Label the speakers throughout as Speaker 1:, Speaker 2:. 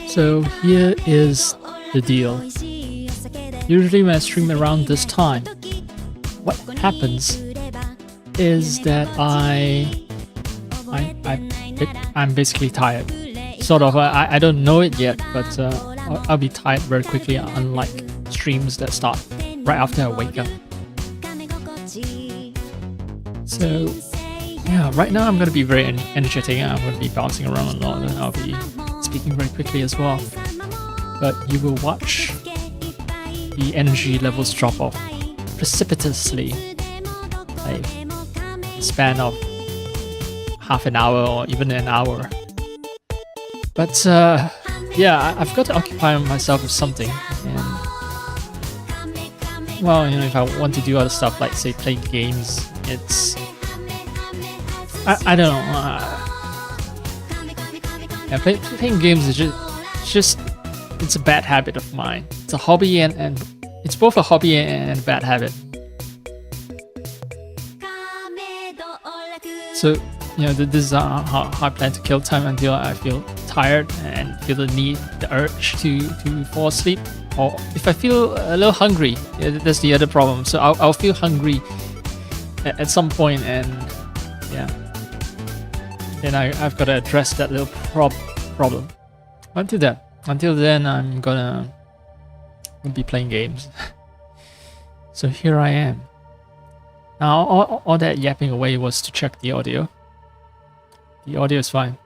Speaker 1: So here is the deal. Usually when I stream around this time, what happens is that I'm basically tired. Sort of. I don't know it yet, but I'll be tired very quickly, unlike streams that start right after I wake up. So yeah, right now I'm going to be very energetic. I'm going to be bouncing around a lot, and I'll be speaking very quickly as well. But you will watch the energy levels drop off precipitously, like a span of half an hour or even an hour. But yeah, I've got to occupy myself with something, and well, you know, if I want to do other stuff like say play games, it's I don't know. Yeah, playing games is just it's a bad habit of mine. It's a hobby and it's both a hobby and a bad habit. So, you know, this is how I plan to kill time until I feel tired and feel the urge to fall asleep. Or if I feel a little hungry, that's the other problem. So I'll feel hungry at some point, and yeah, then I've got to address that little problem. Until then, I'm gonna be playing games. So here I am. Now, all that yapping away was to check the audio. The audio is fine.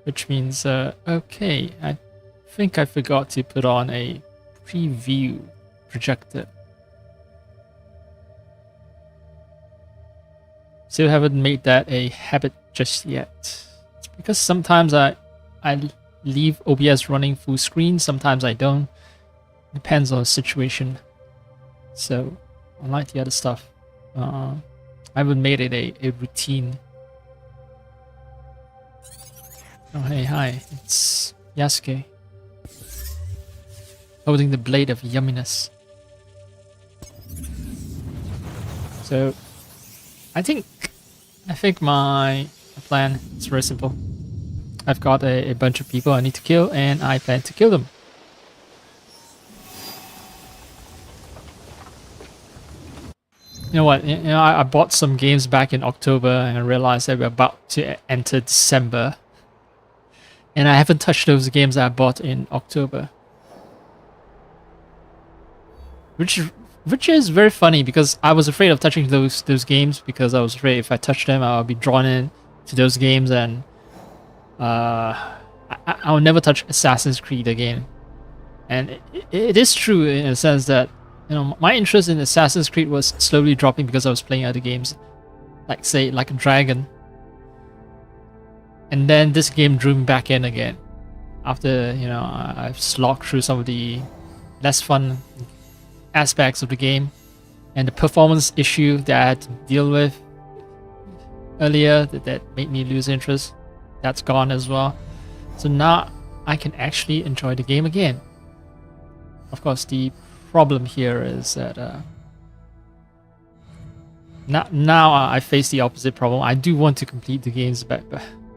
Speaker 1: Which means, okay, I think I forgot to put on a preview projector. Still haven't made that a habit just yet. It's because sometimes I leave OBS running full screen, sometimes I don't. Depends on the situation. So, unlike the other stuff, I haven't made it a routine. Oh hey, hi, it's Yasuke. Holding the blade of yumminess. So, I think my plan is very simple. I've got a bunch of people I need to kill, and I plan to kill them. You know what? You know, I bought some games back in October, and I realized that we're about to enter December, and I haven't touched those games I bought in October, which is very funny because I was afraid of touching those games because I was afraid if I touched them, I'll be drawn in to those games, and I'll never touch Assassin's Creed again. And it is true in a sense that, you know, my interest in Assassin's Creed was slowly dropping because I was playing other games, like say like Dragon. And then this game drew me back in again after, you know, I've slogged through some of the less fun aspects of the game, and the performance issue that I had to deal with earlier that made me lose interest, that's gone as well. So now I can actually enjoy the game again. Of course, the problem here is that now I face the opposite problem. I do want to complete the games that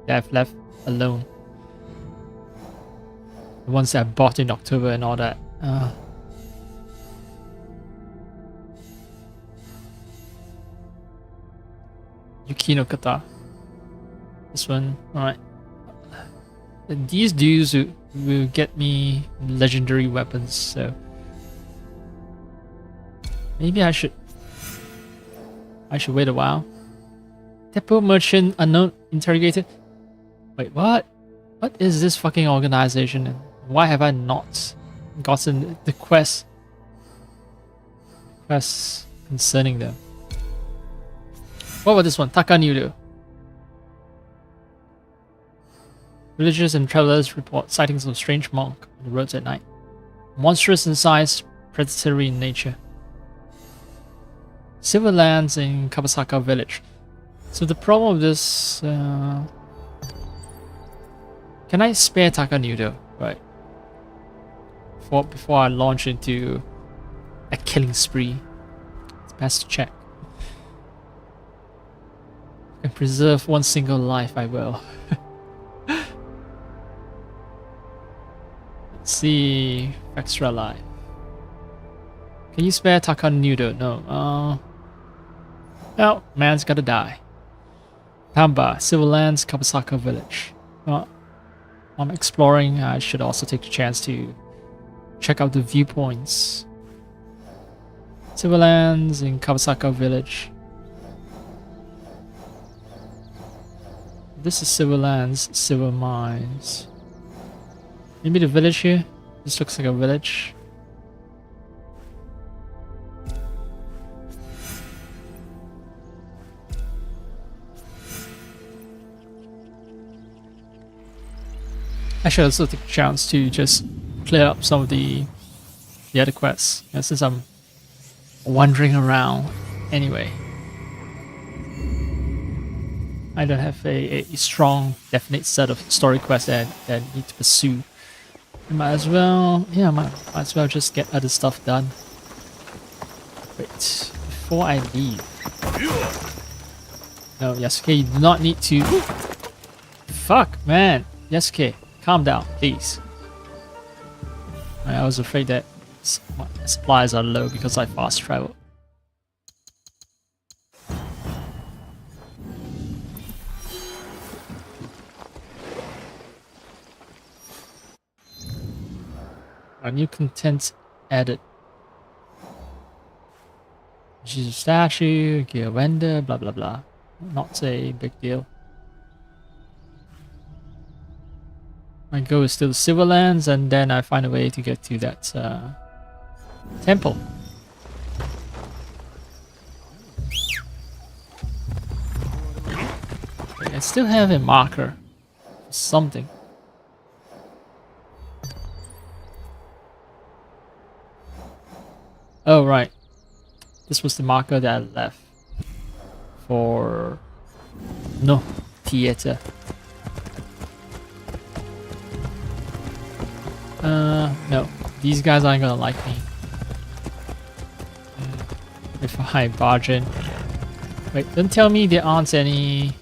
Speaker 1: I've left alone, the ones that I bought in October and all that. Yuki no Kata. This one, alright. These dudes will get me legendary weapons, so maybe I should wait a while. Depot merchant unknown interrogated. Wait, what? What is this fucking organization, and why have I not gotten the quests concerning them? What about this one? Takanyuru. Villagers and travelers report sightings of a strange monk on the roads at night. Monstrous in size, predatory in nature. Silver lands in Kabasaka village. So the problem with this... can I spare Takanyuru? Right. Before I launch into a killing spree. It's best to check. preserve one single life, I will. Let's see. Extra life. Can you spare Takan Nudo? No. No, man's gotta die. Tamba, Civil Lands, Kabasaka Village. Well, I'm exploring. I should also take the chance to check out the viewpoints. Civil Lands in Kabasaka Village. This is Civil Lands, Civil Mines. Maybe the village here? This looks like a village. I should also take a chance to just clear up some of the other quests, since I'm wandering around anyway. I don't have a strong, definite set of story quests that I need to pursue. I might as well, might as well just get other stuff done. Wait, before I leave. No, Yasuke, you do not need to. Fuck, man, Yasuke. Calm down, please. I was afraid that my supplies are low because I fast travel. A new content added. Jesus statue, gear render, blah blah blah. Not a big deal. My goal is still Civil Lands, and then I find a way to get to that temple. Okay, I still have a marker for something. Oh right, this was the marker that I left for no theater. No, these guys aren't gonna like me. If I barge in. Wait, don't tell me there aren't any...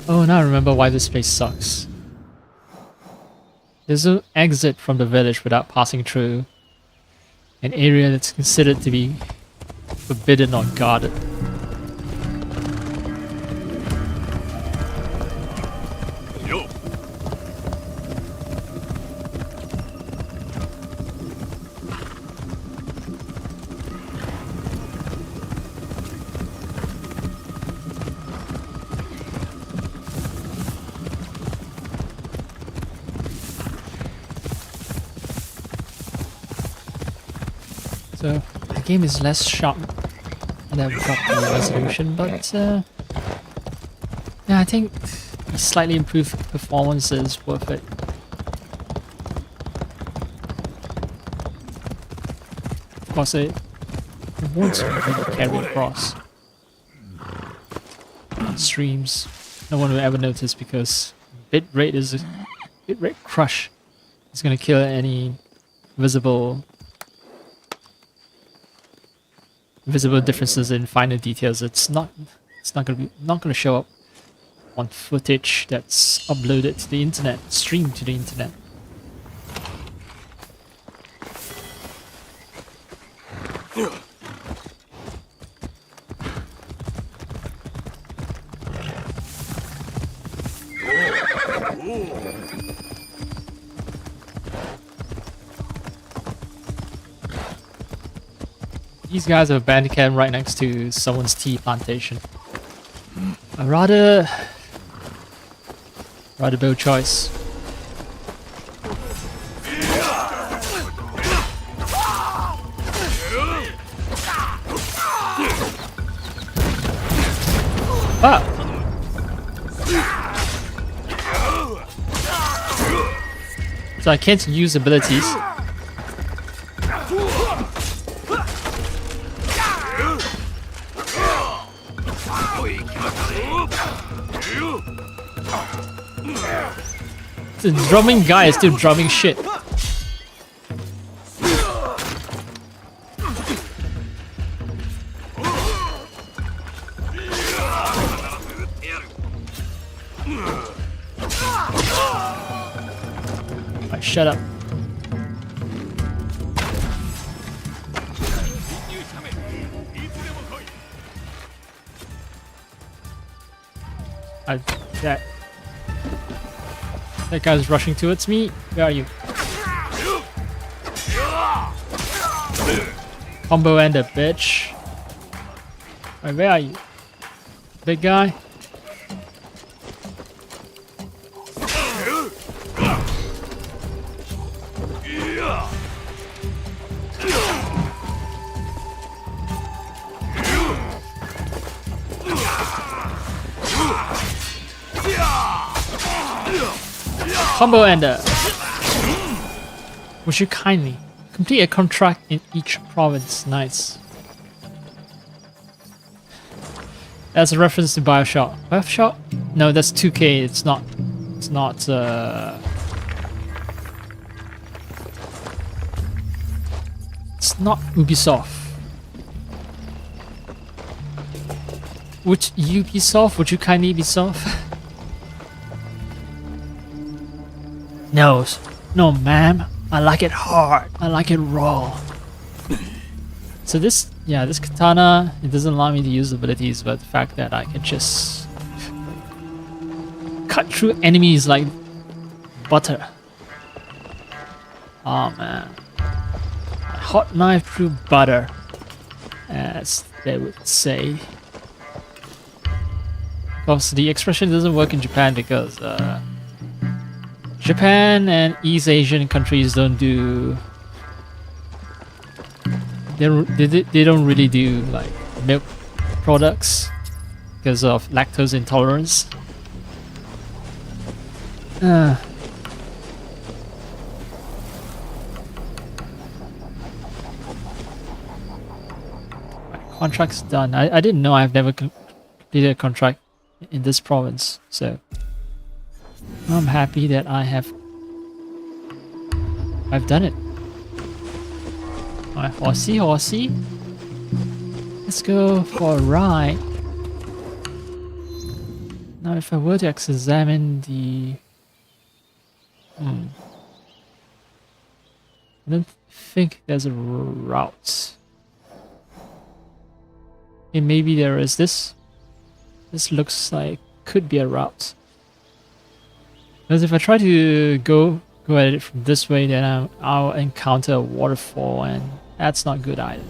Speaker 1: Oh, now I remember why this place sucks. There's no exit from the village without passing through an area that's considered to be forbidden or guarded. So the game is less sharp and I've dropped the resolution, but yeah, I think the slightly improved performance is worth it. Of course, it won't really carry across streams. No one will ever notice because bitrate crush is going to kill any visible differences in finer details. It's not gonna show up on footage that's uploaded to the internet, streamed to the internet. These guys have a bandicam right next to someone's tea plantation. A rather bold choice. Ah! So I can't use abilities. The drumming guy is still drumming shit. Alright, shut up. That guy's rushing towards me. Where are you? Combo ender, bitch. Alright, where are you? Big guy? Combo ender. Would you kindly complete a contract in each province? Nice. That's a reference to Bioshock. Bioshock? No, that's 2K. It's not. It's not. It's not Ubisoft. Which Ubisoft? Would you kindly Ubisoft? No, no, ma'am. I like it hard. I like it raw. So this, yeah, this katana, it doesn't allow me to use abilities, but the fact that I can just cut through enemies like butter. Oh man, hot knife through butter, as they would say. Of course, the expression doesn't work in Japan because Japan and East Asian countries don't do. They don't really do like milk products because of lactose intolerance. My contract's done. I didn't know I've never completed a contract in this province, so I'm happy that I've done it. Alright, horsey. Let's go for a ride. Now if I were to examine the... I don't think there's a route. Okay, maybe there is this. This looks like could be a route. Because if I try to go at it from this way, then I'll encounter a waterfall, and that's not good either.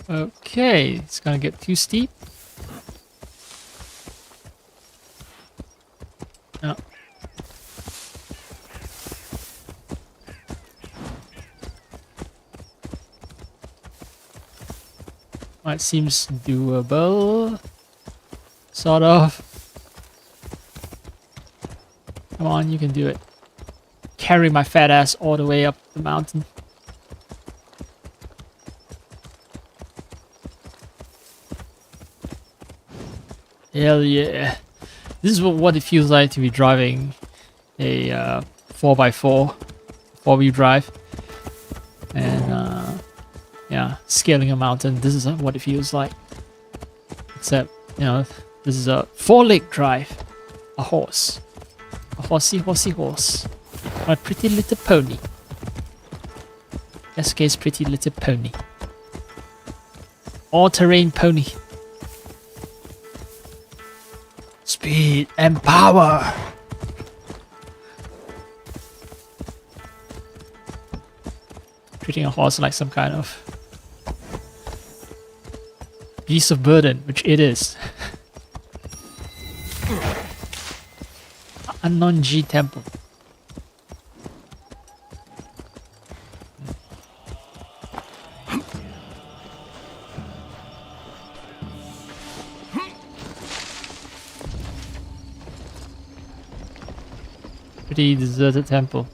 Speaker 1: Okay, it's gonna get too steep. No. It seems doable. Sort of. Come on, you can do it. Carry my fat ass all the way up the mountain. Hell yeah. This is what it feels like to be driving a 4x4, 4-wheel drive. And yeah, scaling a mountain. This is what it feels like. Except, you know, this is a 4-leg drive. A horse. A horsey horse. My pretty little pony. SK's pretty little pony. All-terrain pony. Speed and power. Treating a horse like some kind of beast of burden, which it is. Unknown G Temple. Pretty deserted temple.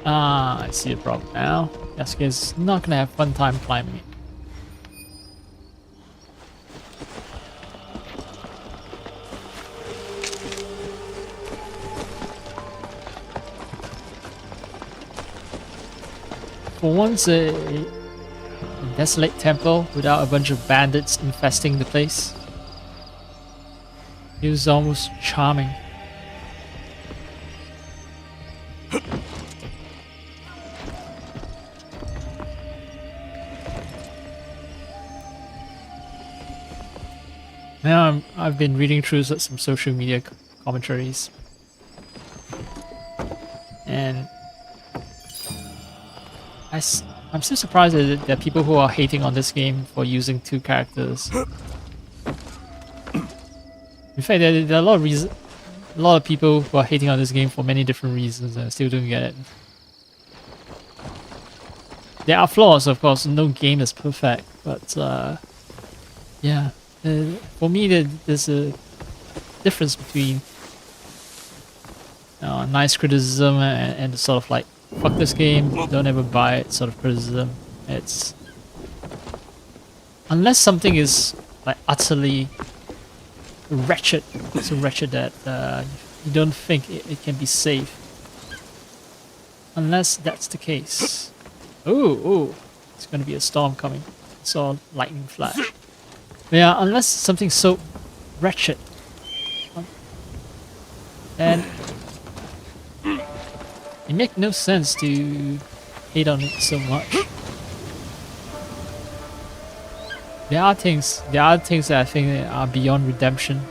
Speaker 1: Ah, I see the problem now. Yasuke is not gonna have fun time climbing it. For once, a desolate temple without a bunch of bandits infesting the place. It was almost charming. Now I've been reading through some social media commentaries, and I'm still surprised that there are people who are hating on this game for using 2 characters. In fact, there are a lot of people who are hating on this game for many different reasons, and I still don't get it. There are flaws, of course. No game is perfect, but yeah. For me, there's a difference between nice criticism and the sort of like, fuck this game, don't ever buy it sort of criticism. It's... unless something is like utterly wretched, so wretched that you don't think it can be safe. Unless that's the case. Oh, it's gonna be a storm coming. I saw lightning flash. But yeah, unless something's so wretched, and it makes no sense to hate on it so much. There are things that I think are beyond redemption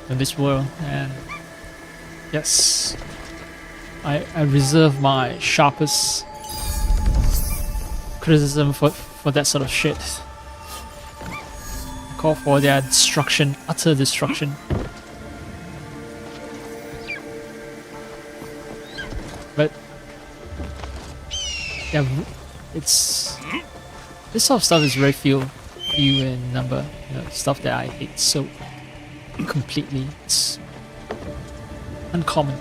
Speaker 1: in this world, and yes, I reserve my sharpest criticism for that sort of shit. Call for their destruction, utter destruction. But yeah, it's this sort of stuff is very few in number. You know, stuff that I hate so completely. It's uncommon.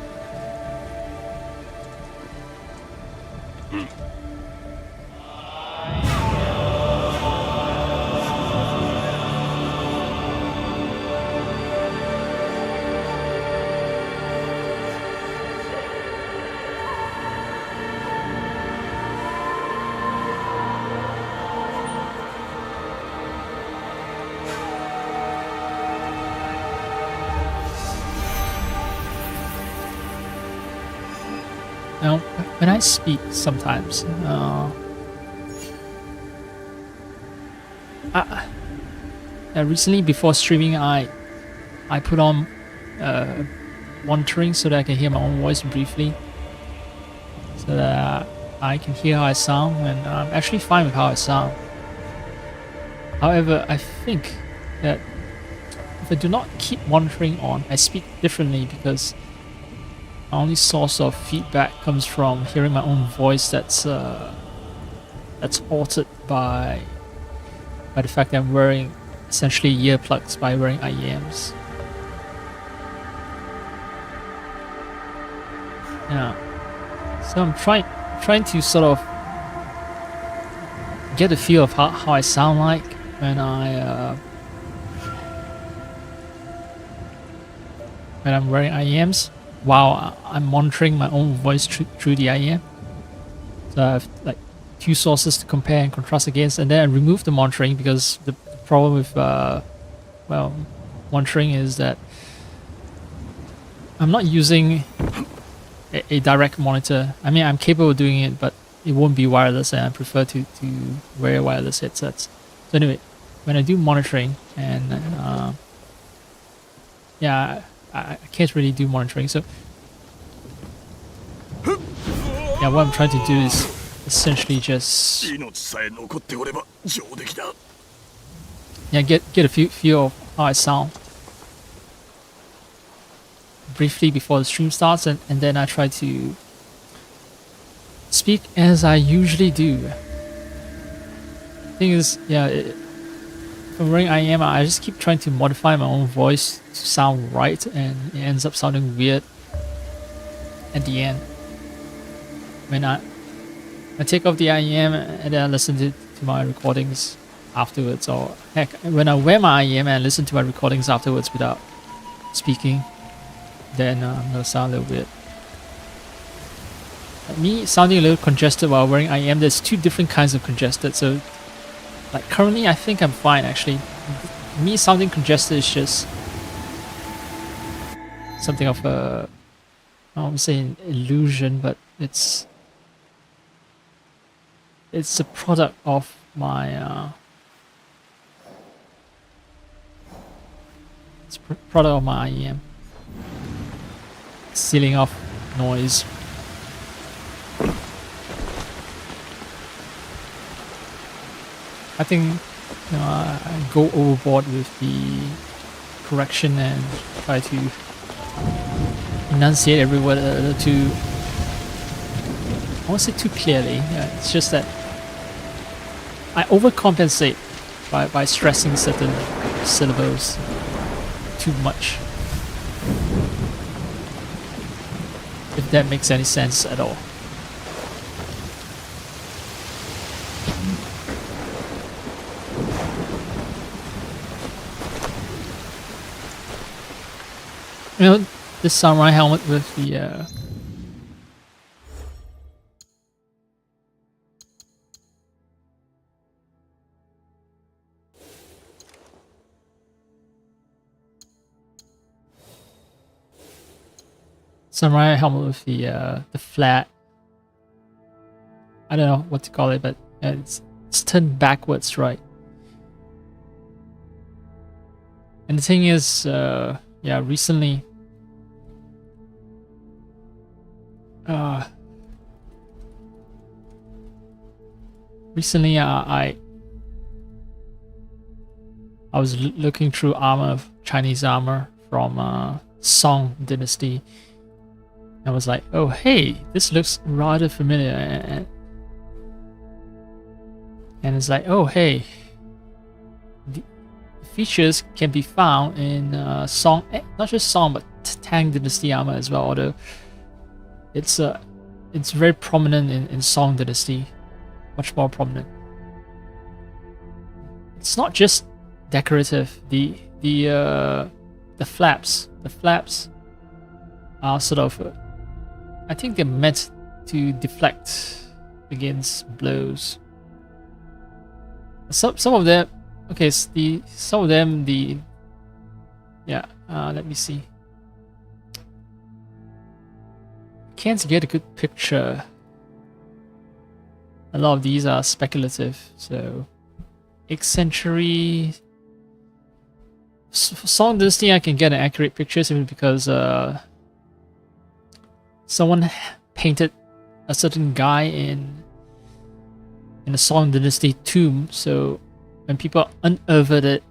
Speaker 1: Now, when I speak sometimes, recently before streaming, I put on monitoring so that I can hear my own voice briefly, so that I can hear how I sound, and I'm actually fine with how I sound. However, I think that if I do not keep monitoring on, I speak differently because my only source of feedback comes from hearing my own voice that's altered by the fact that I'm wearing essentially earplugs by wearing IEMs. Yeah. So I'm trying to sort of get a feel of how I sound like when I'm wearing IEMs, while I'm monitoring my own voice through the IEM. So I have like 2 sources to compare and contrast against, and then I remove the monitoring because the problem with monitoring is that I'm not using a direct monitor. I mean, I'm capable of doing it, but it won't be wireless, and I prefer to wear wireless headsets. So anyway, when I do monitoring, and yeah, I can't really do monitoring, so yeah, what I'm trying to do is essentially just get a feel of how I sound briefly before the stream starts, and then I try to speak as I usually do. Thing is, yeah, if I'm wearing IEM, I just keep trying to modify my own voice to sound right, and it ends up sounding weird at the end. when I take off the IEM and then I listen to my recordings afterwards, or heck, when I wear my IEM and listen to my recordings afterwards without speaking, then I'm gonna sound a little weird. Like me sounding a little congested while wearing IEM, there's two different kinds of congested. So, like currently, I think I'm fine actually. Me sounding congested is just something of a, I won't say an illusion, but it's a product of my it's a product of my IEM sealing off noise. I think I go overboard with the correction and try to enunciate every word a little too, I won't say too clearly. It's just that I overcompensate by stressing certain syllables too much. If that makes any sense at all. You know, this samurai helmet with the samurai helmet with the flat, I don't know what to call it, but it's turned backwards, right? And the thing is, yeah, recently, I was looking through armor, Chinese armor from Song Dynasty. I was like, oh hey, this looks rather familiar, and it's like, oh hey, the features can be found in Song, not just Song, but Tang Dynasty armor as well. Although it's very prominent in Song Dynasty, much more prominent. It's not just decorative. The flaps are sort of, I think they're meant to deflect against blows. Some of them, okay, some of them, yeah. Let me see. Can't get a good picture. A lot of these are speculative, so 8th century. For Song Dynasty, I can get an accurate picture simply because someone painted a certain guy in the Song Dynasty tomb. So when people unearthed it,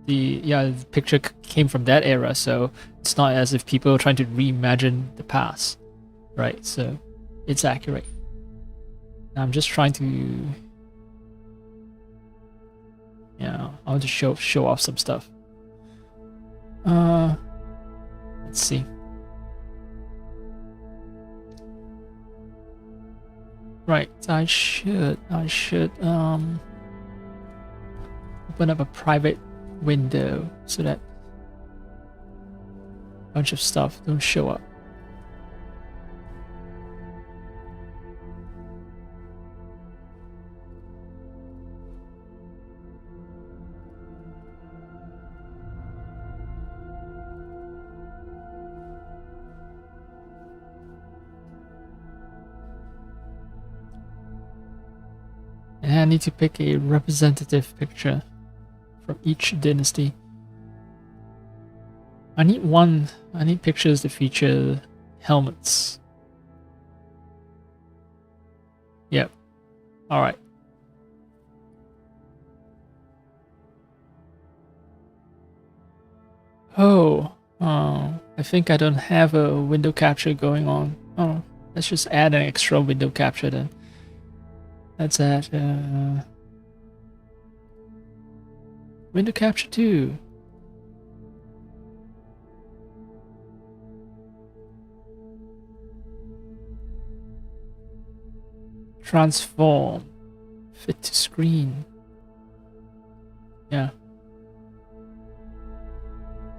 Speaker 1: the picture came from that era. So it's not as if people are trying to reimagine the past, right? So it's accurate. I'm just trying to, I want to show off some stuff. Let's see. Right, I should open up a private window so that a bunch of stuff don't show up. And I need to pick a representative picture from each dynasty. I need pictures that feature helmets. Yep. Alright. Oh, I think I don't have a window capture going on. Oh, let's just add an extra window capture then. Let's add window capture 2. Transform. Fit to screen. Yeah.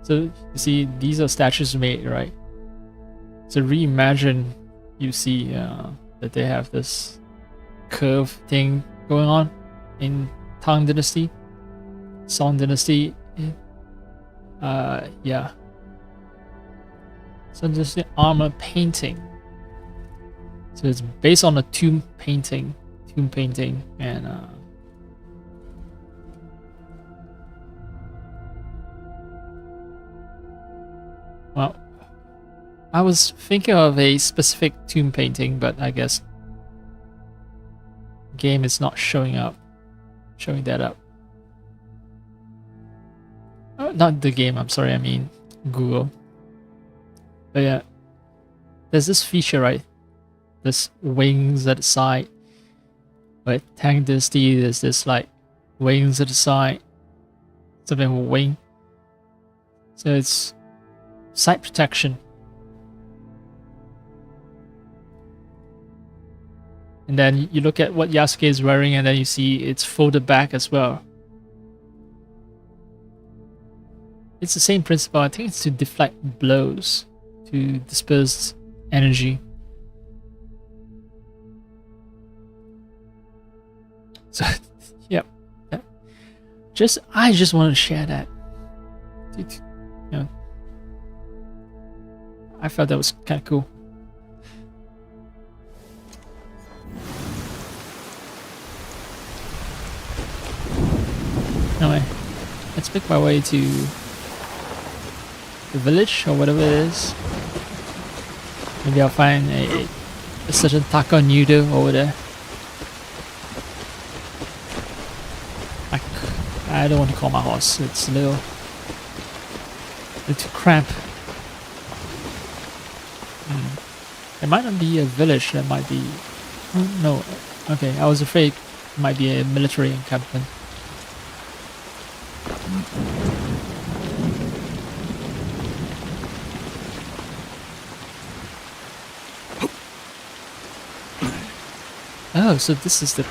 Speaker 1: So you see, these are statues made, right? So reimagine, you see that they have this curve thing going on in Tang Dynasty, Song Dynasty. Yeah. So just the armor painting. So it's based on a tomb painting, and well, I was thinking of a specific tomb painting, but I guess game is not showing that up. Oh, not the game, I'm sorry, I mean Google. But yeah, there's this feature, right? There's wings at the side. But Tang Dynasty, there's this like wings at the side. Something with a wing. So it's side protection. And then you look at what Yasuke is wearing, and then you see it's folded back as well. It's the same principle. I think it's to deflect blows, to disperse energy. So, yep. I just want to share that. You know, I felt that was kind of cool. Anyway, let's make my way to the village or whatever it is. Maybe I'll find a certain taco noodle over there. I don't want to call my horse. It's a little too cramped. It might not be a village. That might be. Oh, no. Okay, I was afraid it might be a military encampment. Oh, so this is the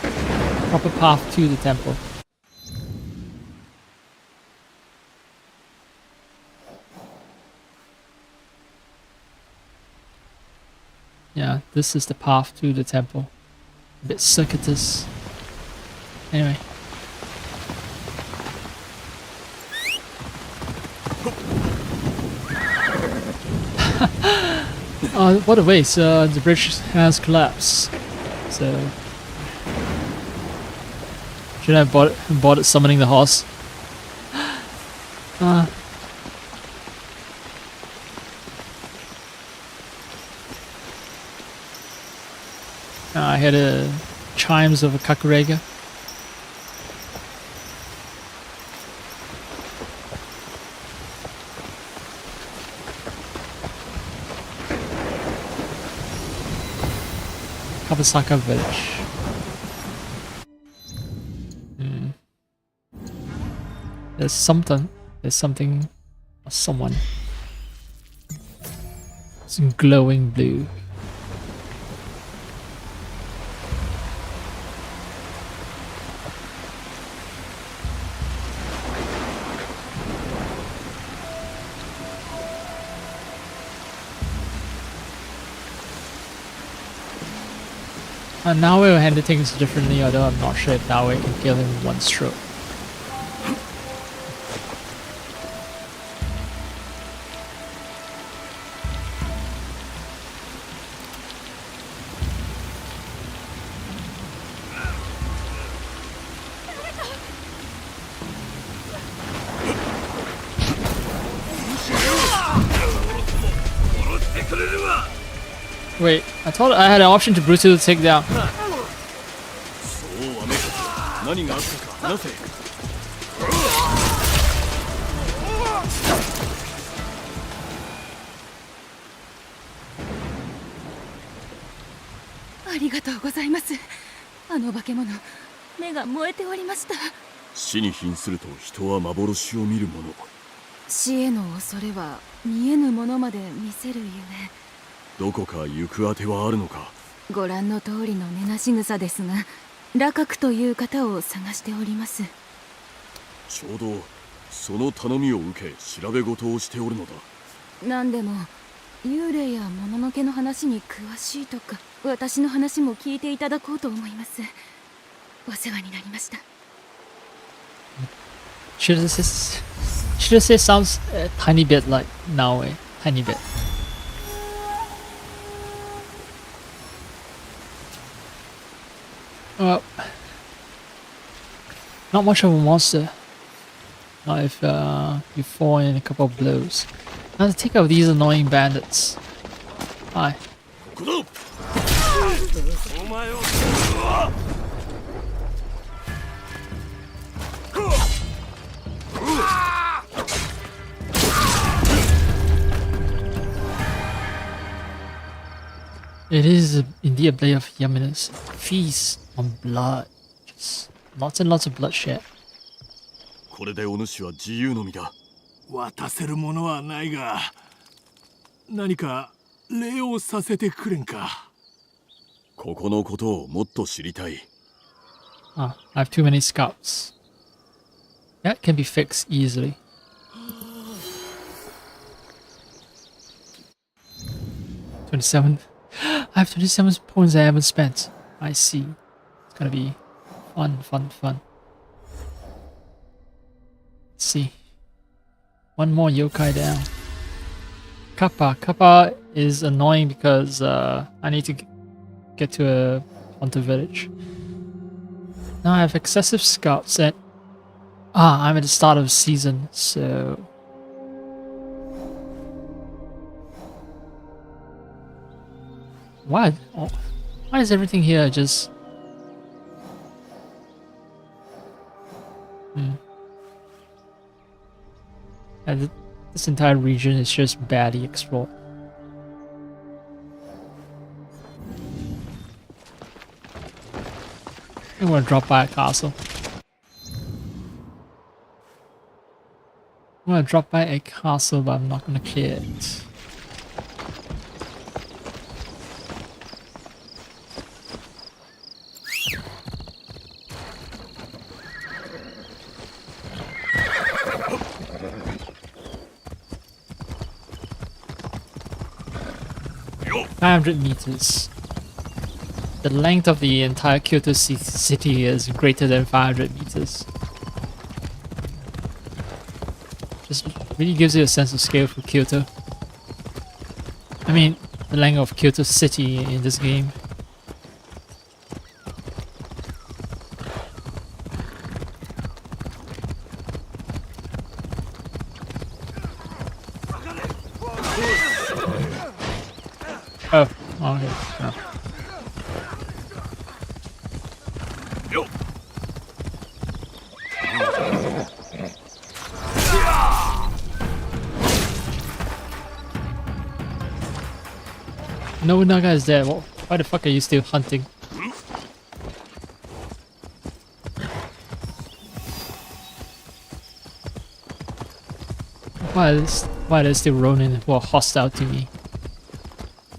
Speaker 1: proper path to the temple. Yeah, this is the path to the temple. A bit circuitous. Anyway. Oh, what a waste. The bridge has collapsed. So shouldn't have bothered summoning the horse. I heard the chimes of a kakurega. Kawasaka village. There's something or someone. It's glowing blue. Naoe will handle things differently, although I'm not sure if Naoe can kill him in one stroke. Wait, I thought I had an option to brutally take down.
Speaker 2: ご覧の通りの根なし草ですが、羅閣という方を探しております。
Speaker 3: ちょうどその頼みを受け調べ事をしておるのだ。
Speaker 2: 何でも幽霊やもののけの話に詳しいとか、私の話も聞いていただこうと思います。お世話になりました。
Speaker 1: Should have said sounds a tiny bit like naoe, tiny bit. Well, not much of a monster. Not if you fall in a couple of blows. Now to take out these annoying bandits. Hi. It is indeed a blade of Yamina's feast on blood. Just lots and lots of bloodshed.
Speaker 3: これでお主は自由の身だ。
Speaker 4: 渡せるものはないが、何か礼をさせてくれんか。
Speaker 3: ここのことをもっと知りたい。
Speaker 1: Ah, I have too many scouts. That can be fixed easily. $27. I have 27 points I haven't spent. I see. It's gonna be fun. Let's see. One more yokai down. Kappa. Kappa is annoying because I need to get to a Ponta village. Now I have excessive scouts and I'm at the start of the season, so what? Oh, why is everything here just and this entire region is just badly explored. I'm gonna drop by a castle. I'm gonna drop by a castle, but I'm not gonna clear it. $500 The length of the entire Kyoto city is greater than 500 meters. Just really gives you a sense of scale for Kyoto. I mean, the length of Kyoto city in this game. Oh, okay. No. Nobunaga is dead. Well, why the fuck are you still hunting? Why are there still Ronin who are hostile to me?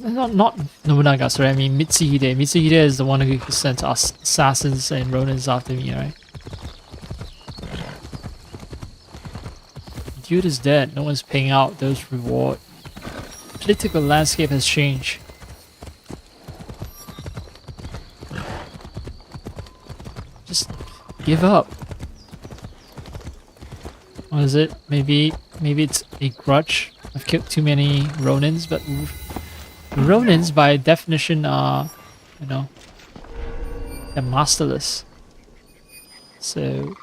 Speaker 1: Not Nobunaga, sorry, I mean Mitsuhide. Mitsuhide is the one who sent us assassins and Ronins after me, right? Dude is dead, no one's paying out those rewards. Political landscape has changed. Just give up. What is it? Maybe it's a grudge. I've killed too many Ronins, but Ronins by definition are, you know, they're masterless. So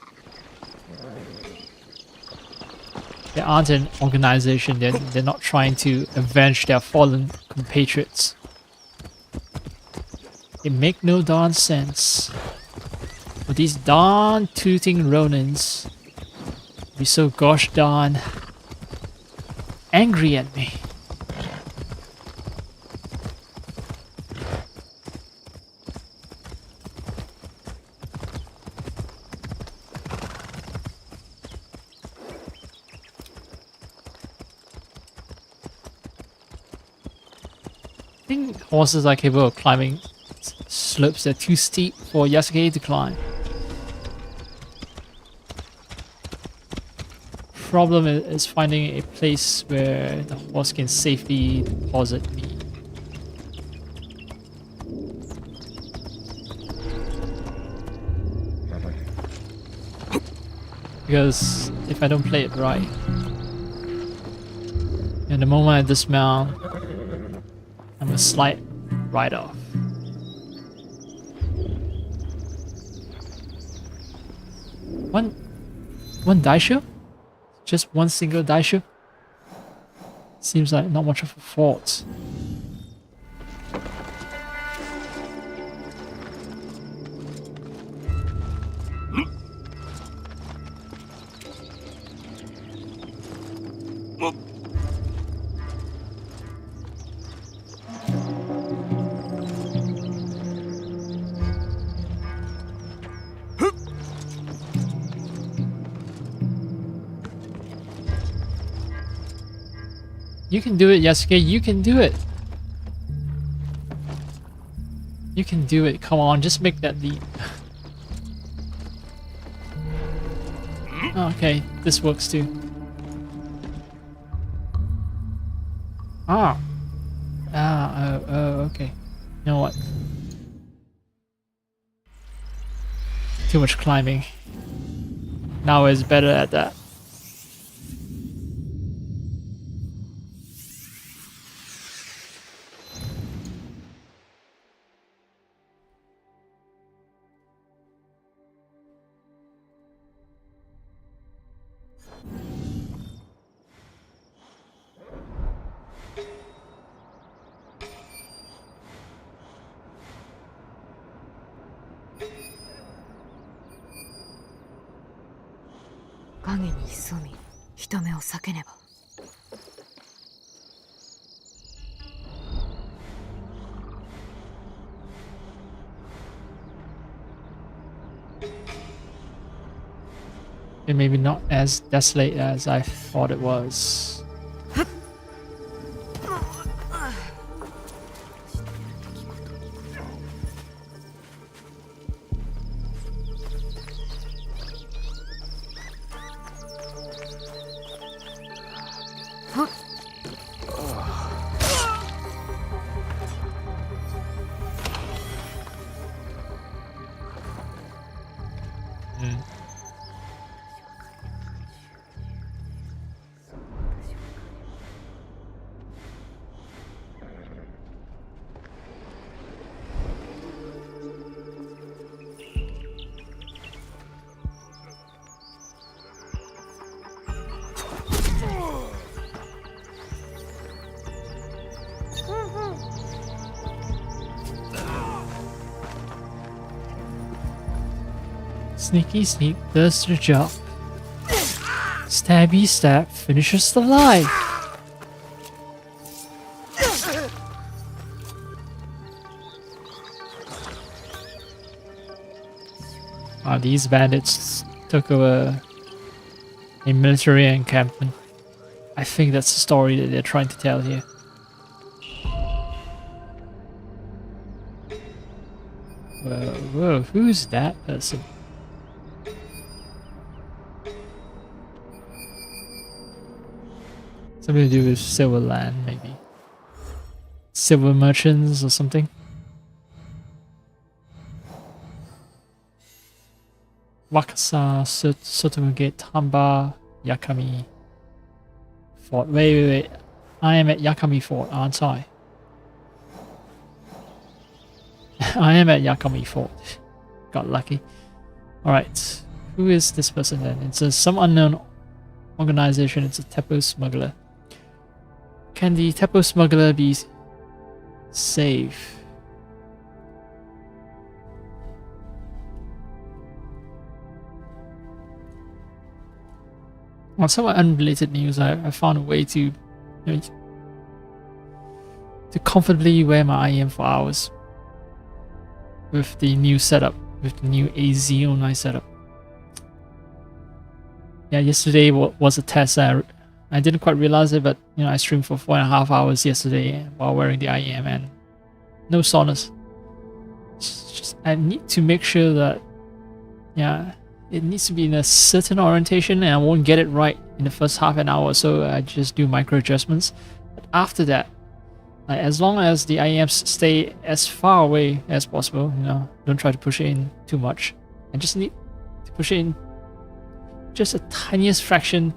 Speaker 1: they aren't an organization. They're not trying to avenge their fallen compatriots. It make no darn sense for these darn tooting Ronins be so gosh darn angry at me. I think horses are capable of climbing slopes are too steep for Yasuke to climb. Problem is finding a place where the horse can safely deposit me. Because if I don't play it right, and the moment I dismount, I'm gonna slide right off. One daisho? Just one single daisho? Seems like not much of a fault. You can do it, Yasuke. You can do it. You can do it. Come on, just make that leap. Okay, this works too. Okay. You know what? Too much climbing. Naoe is better at that. It may be not as desolate as I thought it was. Sneaky sneak does the job. Stabby stab finishes the line. These bandits took over a military encampment. I think that's the story that they're trying to tell here. Whoa, who's that person? Something to do with silver land, maybe. Silver merchants or something. Wakasa, Sotomuge, Tamba, Yakami Fort. Wait. I am at Yakami Fort, aren't I? I am at Yakami Fort. Got lucky. Alright. Who is this person then? It's some unknown organization. It's a Teppo smuggler. Can the Teppo smuggler be safe? On somewhat unrelated news, I found a way to, to comfortably wear my IEM for hours with the new setup, with the new AZ09 setup. Yeah, yesterday was a test. I didn't quite realize it, but I streamed for 4.5 hours yesterday while wearing the IEM and no soreness. It's I need to make sure that, yeah, it needs to be in a certain orientation, and I won't get it right in the first half an hour, so I just do micro adjustments. But after that, like, as long as the IEMs stay as far away as possible, you know, don't try to push it in too much. I just need to push it in just a tiniest fraction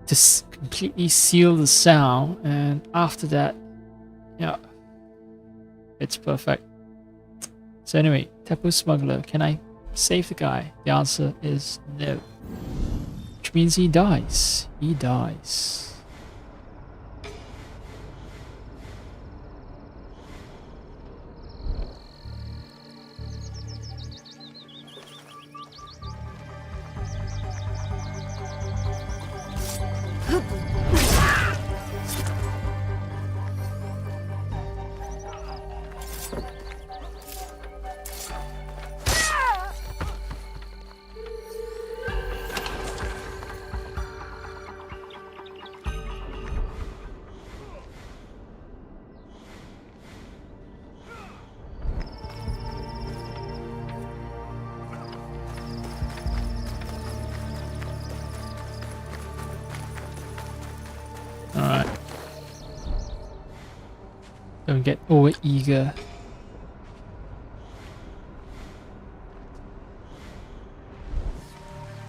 Speaker 1: to completely seal the sound, and after that, yeah, it's perfect. So anyway, Tapu Smuggler, can I save the guy? The answer is no. Which means he dies. He dies. Alright. Don't get over eager.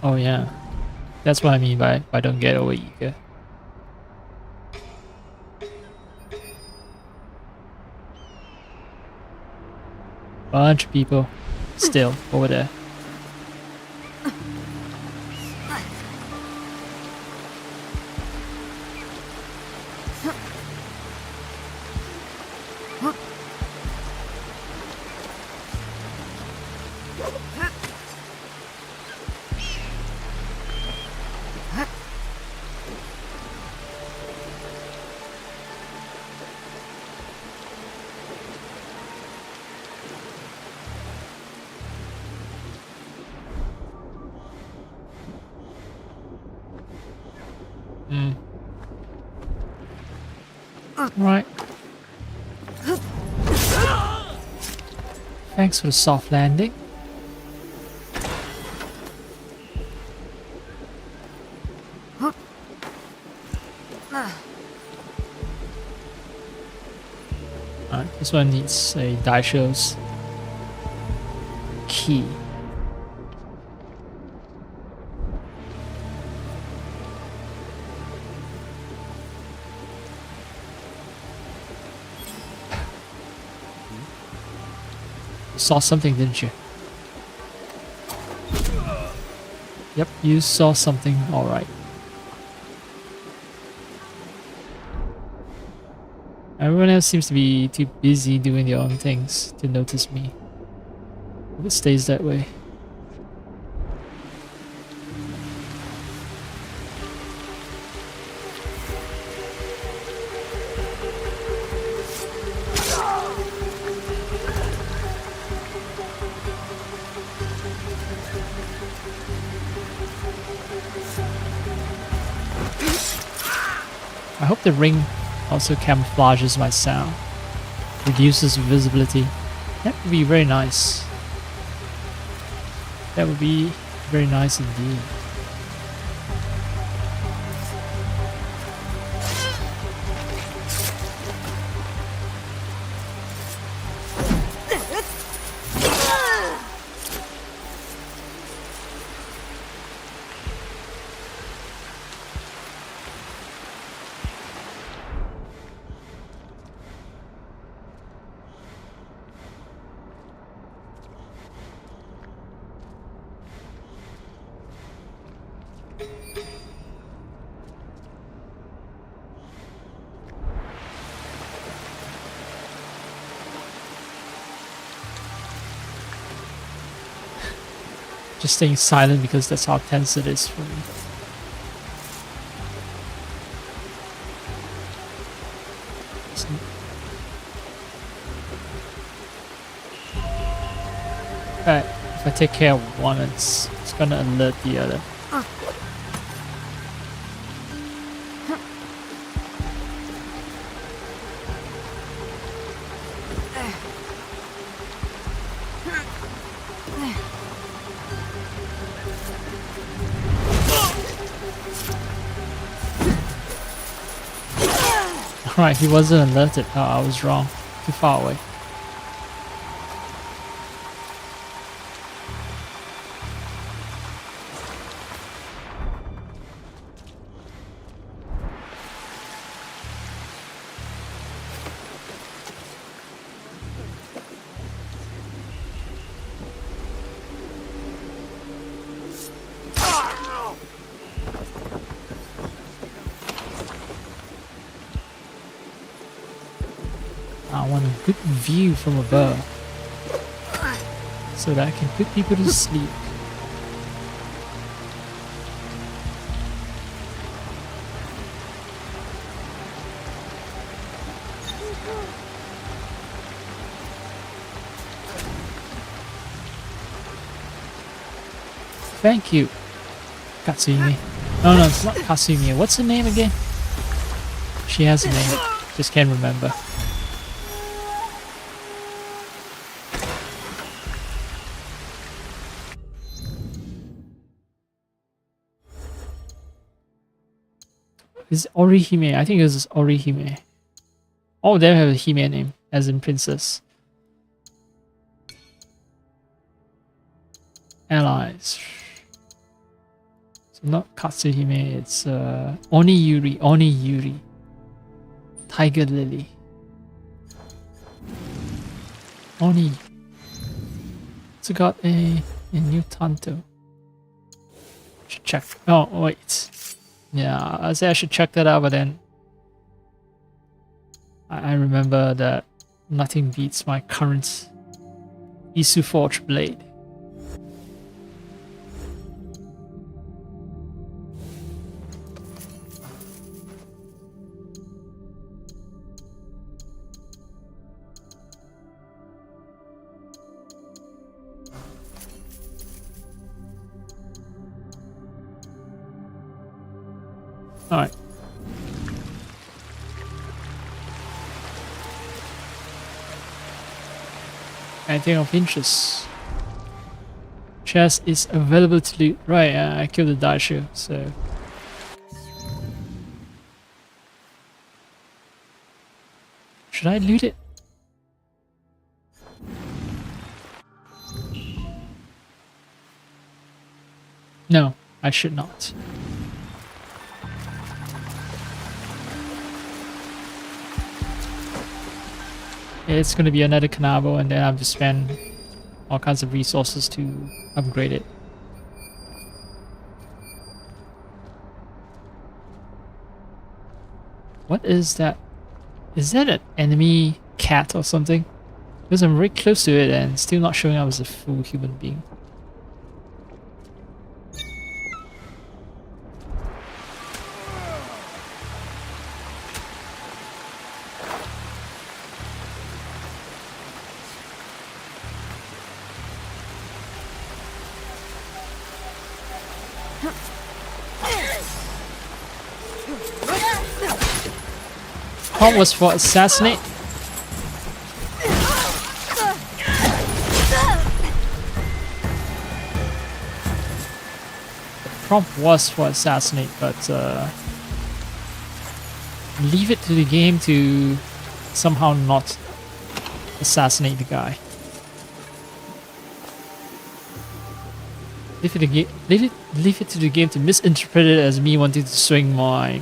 Speaker 1: Oh yeah. That's what I mean by don't get over eager. Bunch of people still over there. Right. Thanks for the soft landing. Alright, this one needs a Daisho's key. Saw something, didn't you? Yep, you saw something, alright. Everyone else seems to be too busy doing their own things to notice me. Hope it stays that way. I hope the ring also camouflages my sound, reduces visibility. That would be very nice. That would be very nice indeed. Just staying silent because that's how tense it is for me. Alright, if I take care of one, it's gonna alert the other. Right, he wasn't alerted. Oh, I was wrong. Too far away. I want a good view from above so that I can put people to sleep. Thank you, Katsumi. No, it's not Katsumi. What's her name again? She has a name. Just can't remember. Is Orihime? I think it was Orihime. Oh, they have a Hime name, as in princess. Allies. So not Katsuhime, it's Oniyuri. Tiger Lily. Oni. It's got a new Tanto. Should check. Oh, wait. Yeah, I say I should check that out, but then I remember that nothing beats my current Isu Forge blade. Alright. Anything of interest? Chest is available to loot. Right, I killed the Daishu, so... Should I loot it? No, I should not. It's gonna be another Kanabo, and then I have to spend all kinds of resources to upgrade it. What is that? Is that an enemy cat or something? Because I'm very close to it and still not showing up as a full human being. Prompt was for assassinate. Prompt was for assassinate, but leave it to the game to somehow not assassinate the guy. Leave it to the game to misinterpret it as me wanting to swing my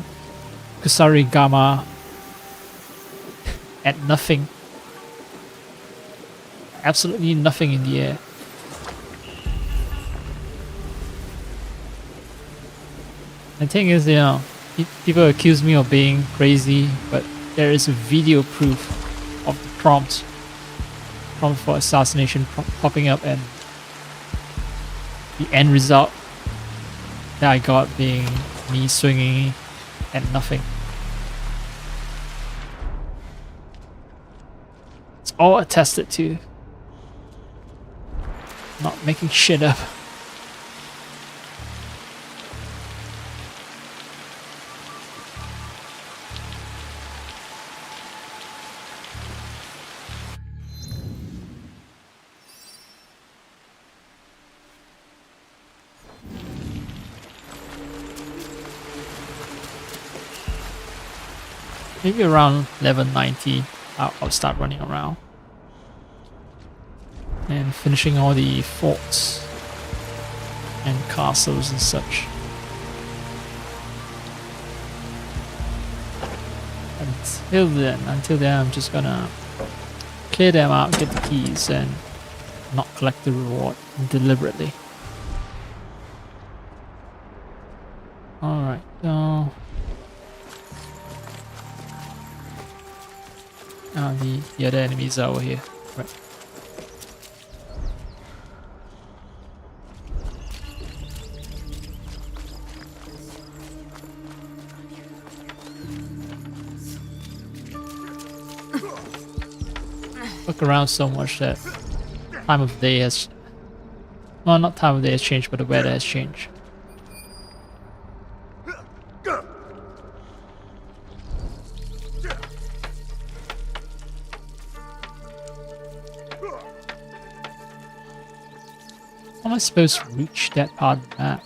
Speaker 1: Kusarigama at nothing. Absolutely nothing in the air. The thing is, you know, people accuse me of being crazy, but there is a video proof of the prompt for assassination popping up, and the end result that I got being me swinging at nothing. It's all attested to. Not making shit up. maybe around level 90, I'll start running around and finishing all the forts and castles and such. Until then, I'm just gonna clear them out, get the keys, and not collect the reward deliberately. Alright, so... the other enemies are over here. Right. Look around so much that time of day has... Well, not time of day has changed, but the weather has changed. How am I supposed to reach that part of the map?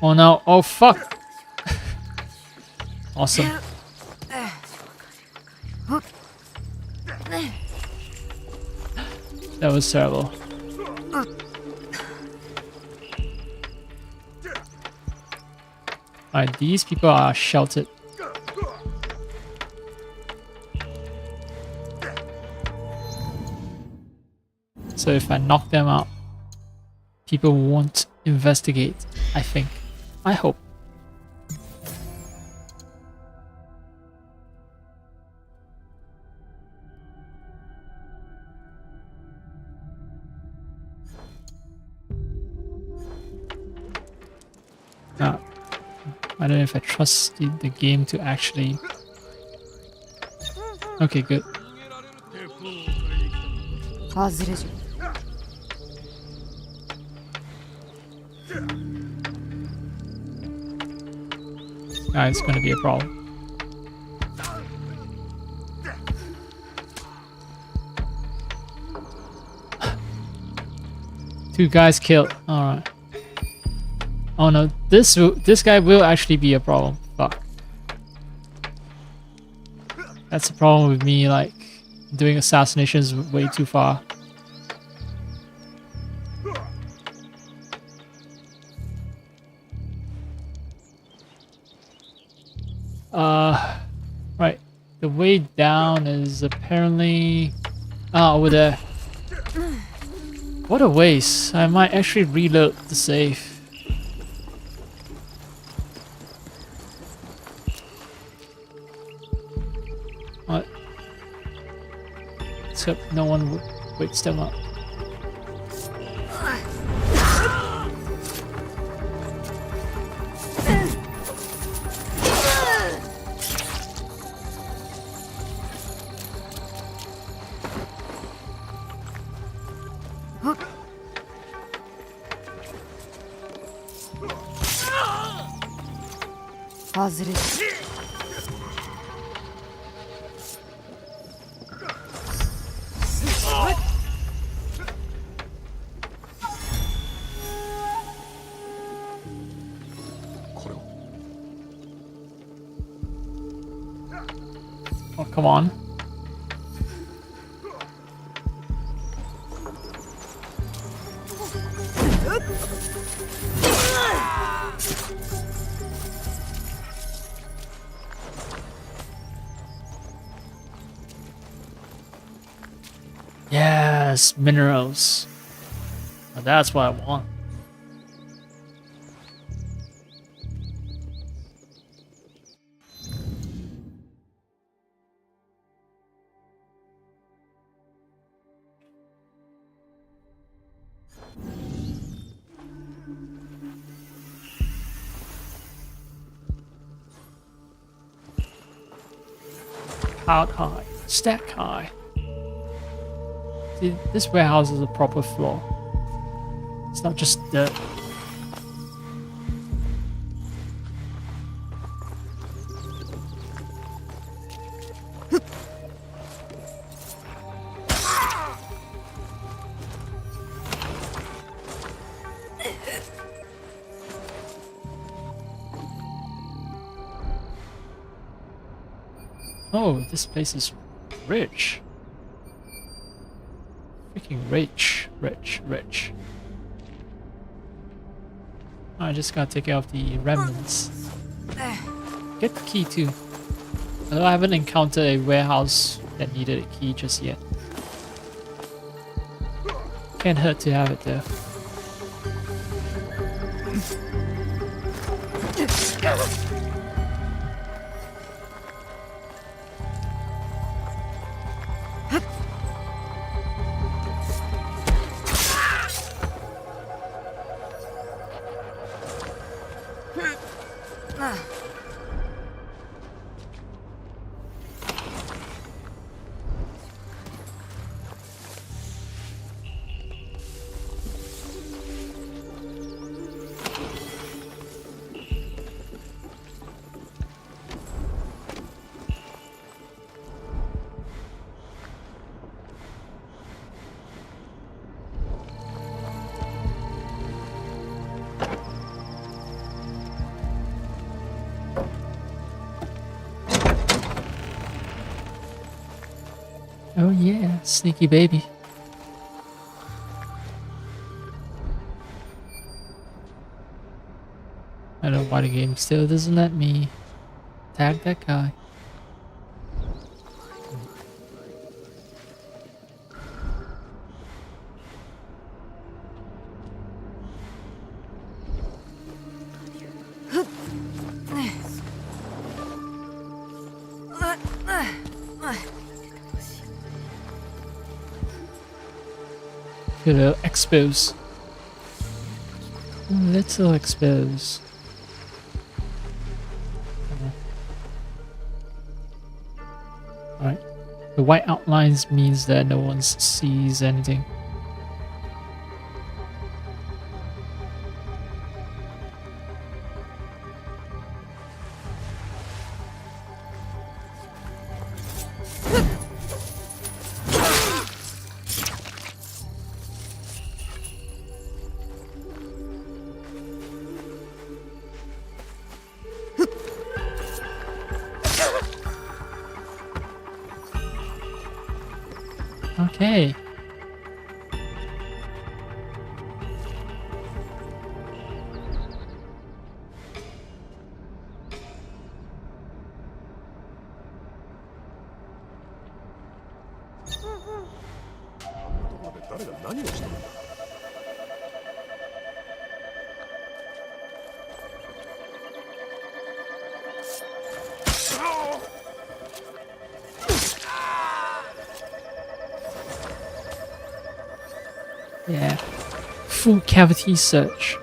Speaker 1: Oh no, oh fuck! Awesome. That was terrible. Alright, these people are sheltered. So if I knock them out, people won't investigate, I think. I hope. Now, I don't know if I trust the game to actually... Okay, good. It's gonna be a problem. Two guys killed. Alright. Oh no, this guy will actually be a problem. Fuck. That's the problem with me, like, doing assassinations way too far. Right. The way down is apparently... over there. What a waste. I might actually reload the save. What? Except no one wakes them up. Oh, come on. Yes, minerals. Now that's what I want. Out high, stack high. See, this warehouse is a proper floor. It's not just dirt. Oh, this place is rich. Freaking rich. I just gotta take out the remnants. Get the key too. Although I haven't encountered a warehouse that needed a key just yet. Can't hurt to have it though. Oh yeah, sneaky baby. I don't know why the game still doesn't let me tag that guy. Little expose. Little expose. Alright. The white outlines means that no one sees anything. Okay. Yeah. Full cavity search.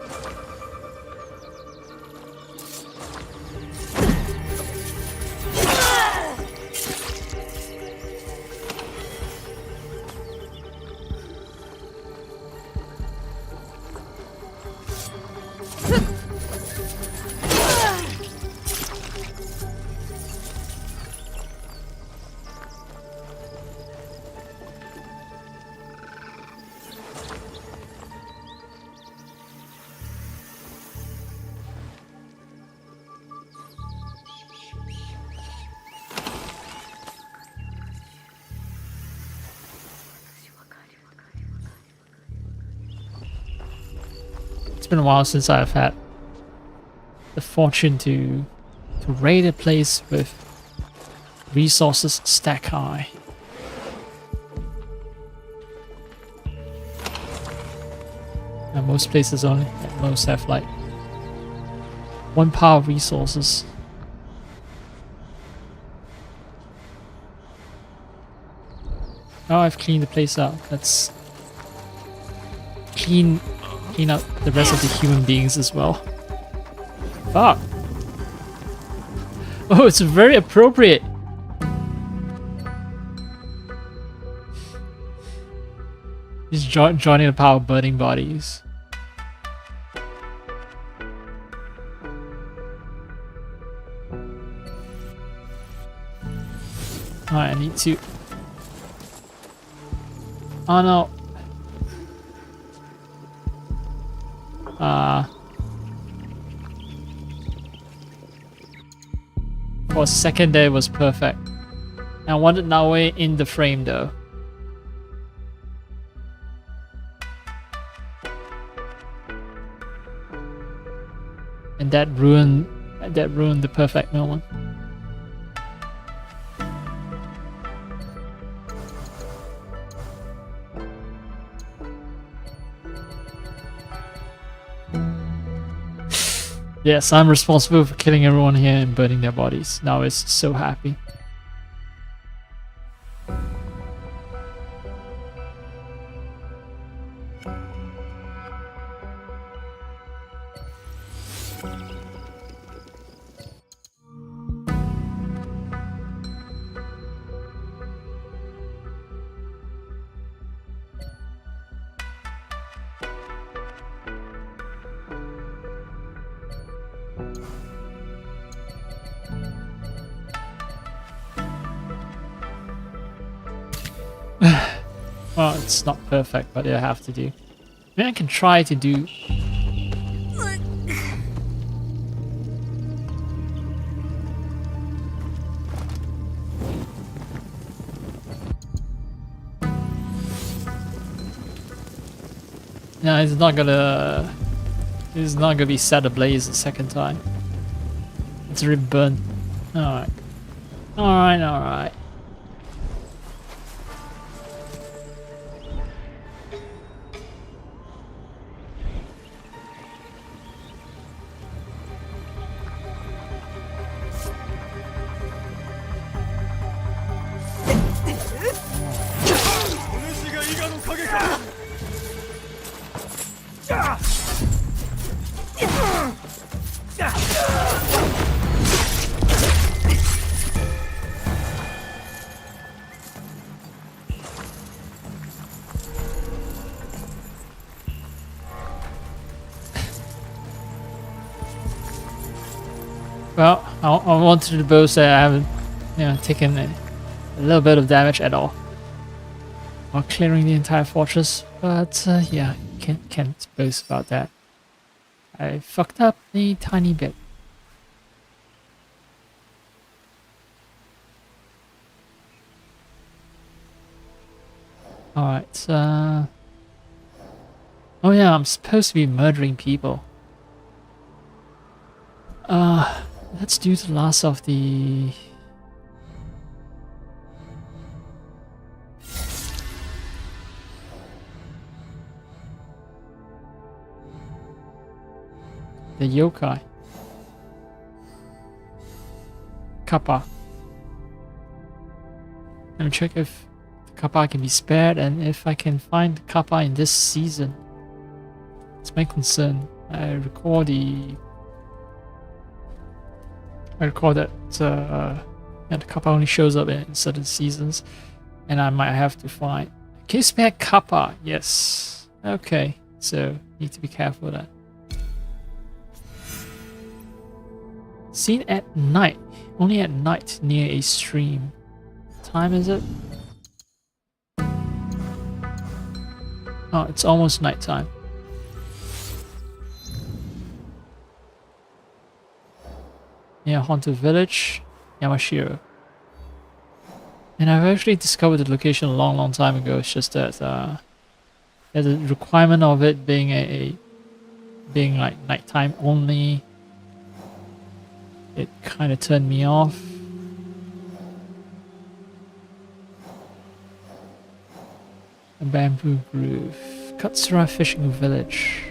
Speaker 1: It's been a while since I've had the fortune to raid a place with resources stack high. And most places only at most have like one pile of resources. Oh, I've cleaned the place out. Let's clean out the rest of the human beings as well. Fuck. Oh, it's very appropriate. He's joining the pile of burning bodies. Alright, I need to... Oh no. For a second there it was perfect. I wanted Naoe in the frame though. And that ruined the perfect moment. Yes, I'm responsible for killing everyone here and burning their bodies. Now it's so happy. Well, it's not perfect, but I have to do. I mean, I can try to do. No, it's not gonna. It's not gonna be set ablaze the second time. It's already burnt. Alright. Alright, alright. Well, I wanted to boast that I haven't, taken a little bit of damage at all while clearing the entire fortress. But yeah, can't boast about that. I fucked up a tiny bit. Alright, oh yeah, I'm supposed to be murdering people. Let's do the last of the... the yokai. Kappa. Let me check if the kappa can be spared and if I can find the kappa in this season. It's my concern. I recall that the kappa only shows up in certain seasons, and I might have to find. Can you spare kappa? Yes. Okay, so need to be careful of that. Seen at night, only at night near a stream. What time is it? Oh, it's almost nighttime. Yeah, Haunted Village, Yamashiro. And I've actually discovered the location a long time ago. It's just that there's a requirement of it being being like nighttime only. It kind of turned me off. A bamboo groove. Katsura Fishing Village.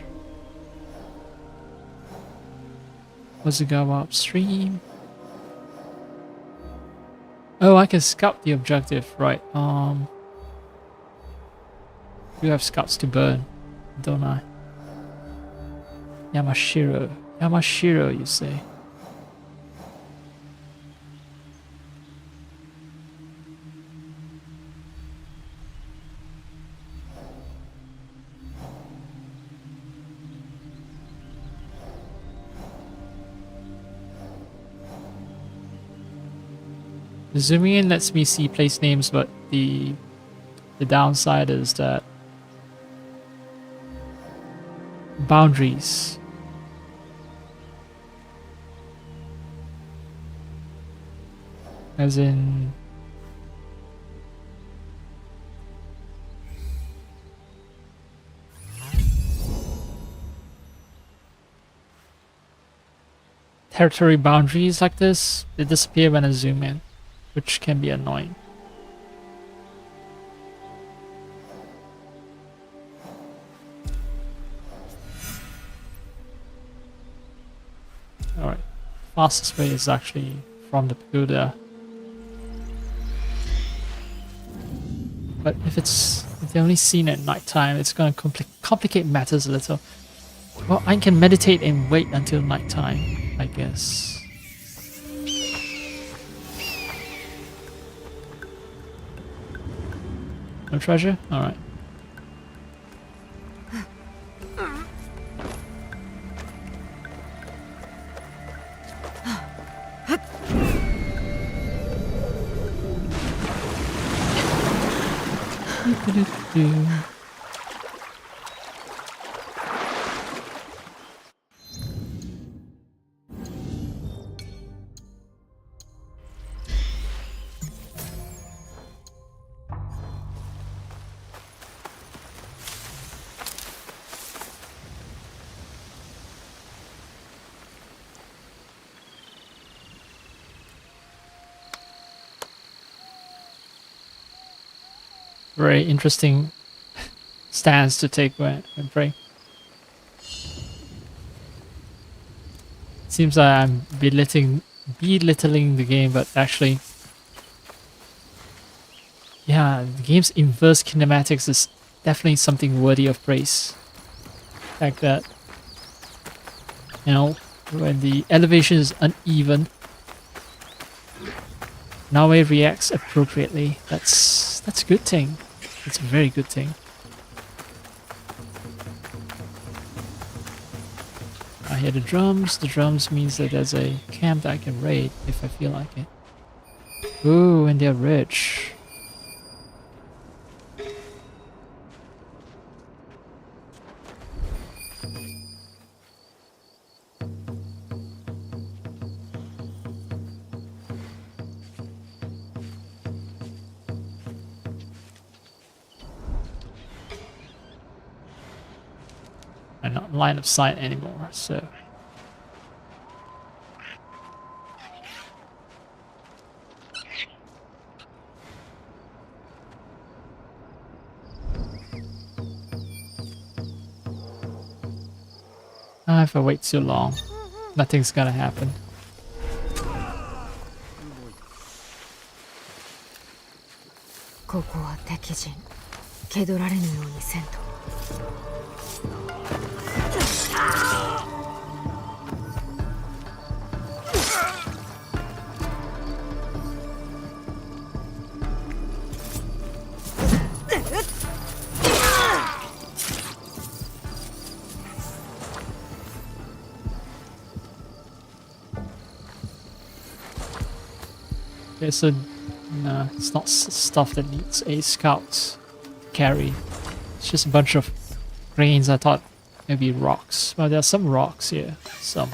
Speaker 1: Wazugawa upstream. Oh, I can scout the objective, right? You have scouts to burn, don't I? Yamashiro. Yamashiro, you say? Zooming in lets me see place names, but the downside is that boundaries. As in territory boundaries like this, they disappear when I zoom in, which can be annoying. Alright, fastest way is actually from the pagoda. But if they're only seen at night time, it's gonna complicate matters a little. Well, I can meditate and wait until night time, I guess. No treasure? Alright. Very interesting stance to take when praying. Seems like I'm belittling the game, but actually, yeah, the game's inverse kinematics is definitely something worthy of praise. The fact that, you know, when the elevation is uneven, naoe reacts appropriately. That's a good thing. It's a very good thing. I hear the drums. The drums means that there's a camp that I can raid if I feel like it. Ooh, and they're rich. I'm not in line of sight anymore, so. If I wait too long, nothing's gonna happen. Okay, so no, it's not stuff that needs a scout carry. It's just a bunch of grains. I thought maybe rocks. Well, there are some rocks here. Some.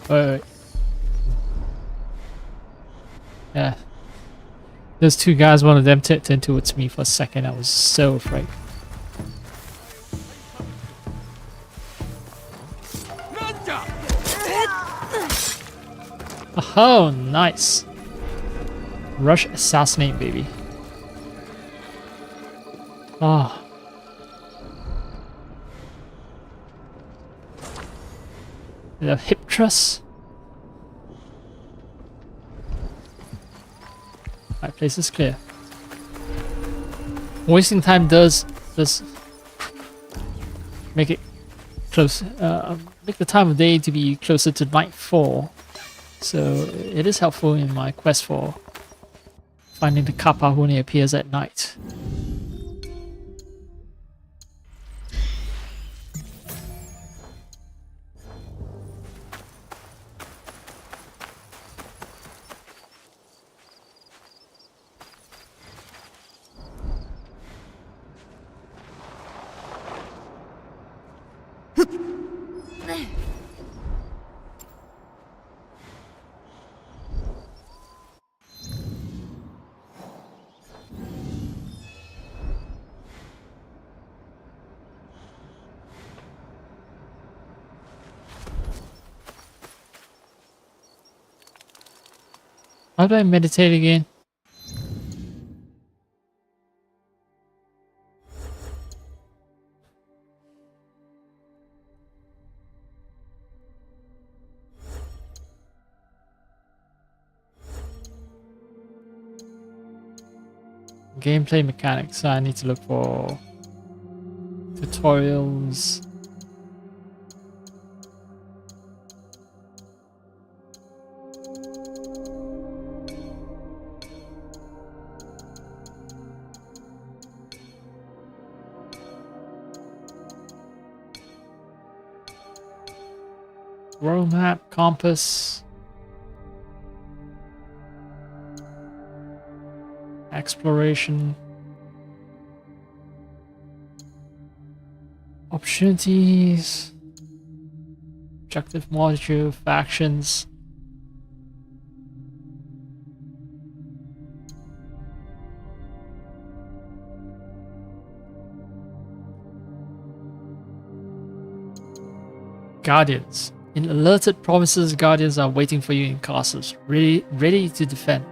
Speaker 1: Wait. Yeah. Those two guys, one of them tipped in towards me for a second. I was so afraid. Oh, nice. Rush assassinate, baby. Ah. The hip truss. Right, place is clear. Wasting time does make it close. Make the time of day to be closer to nightfall. So it is helpful in my quest for finding the kappa who only appears at night. How do I meditate again? Gameplay mechanics. So I need to look for tutorials. World map, compass, exploration, opportunities, objective module, factions. Guardians. In alerted provinces, guardians are waiting for you in castles, ready to defend.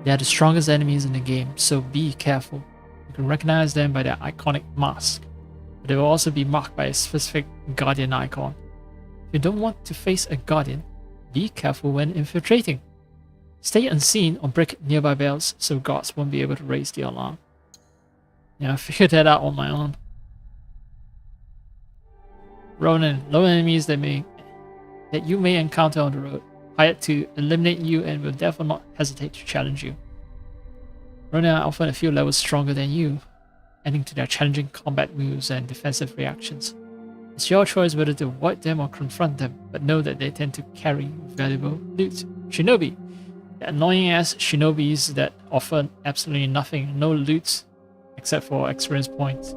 Speaker 1: They are the strongest enemies in the game, so be careful. You can recognize them by their iconic mask, but they will also be marked by a specific guardian icon. If you don't want to face a guardian, be careful when infiltrating. Stay unseen or break nearby bells so guards won't be able to raise the alarm. Yeah, I figured that out on my own. Ronin, low enemies that you may encounter on the road, hired to eliminate you and will therefore not hesitate to challenge you. Ronin are often a few levels stronger than you, adding to their challenging combat moves and defensive reactions. It's your choice whether to avoid them or confront them, but know that they tend to carry valuable loot. Shinobi. The annoying ass shinobis that offer absolutely nothing, no loot except for experience points.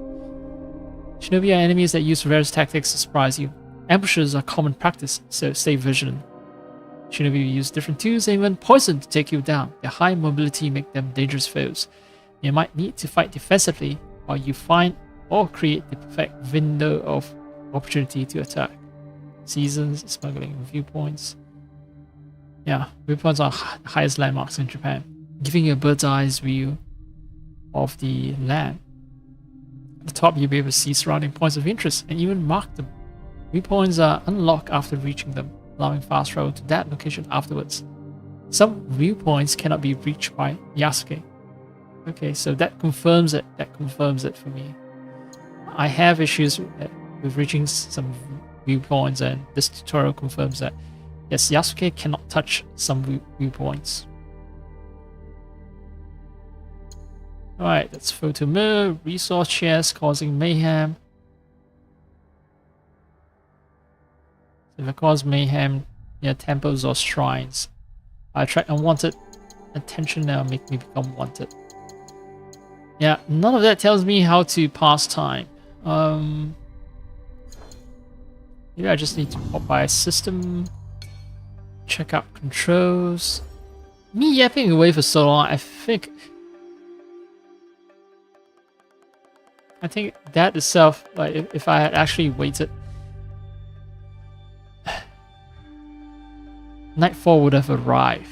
Speaker 1: Shinobi are enemies that use various tactics to surprise you. Ambushes are common practice, so stay vigilant. Shinobi use different tools and even poison to take you down. Their high mobility make them dangerous foes. You might need to fight defensively while you find or create the perfect window of opportunity to attack. Seasons, smuggling, viewpoints. Yeah, viewpoints are the highest landmarks in Japan, giving you a bird's eye view of the land. At the top, you'll be able to see surrounding points of interest and even mark them. Viewpoints are unlocked after reaching them, allowing fast travel to that location afterwards. Some viewpoints cannot be reached by Yasuke. Okay, so that confirms it. That confirms it for me. I have issues with reaching some viewpoints, and this tutorial confirms that. Yes, Yasuke cannot touch some viewpoints. Alright, that's photo mirror, resource chest causing mayhem. If it causes mayhem near temples or shrines, I attract unwanted attention now, make me become wanted. Yeah, none of that tells me how to pass time. Maybe I just need to pop by a system, check out controls. Me yapping away for so long, I think that itself, like if I had actually waited, nightfall would have arrived.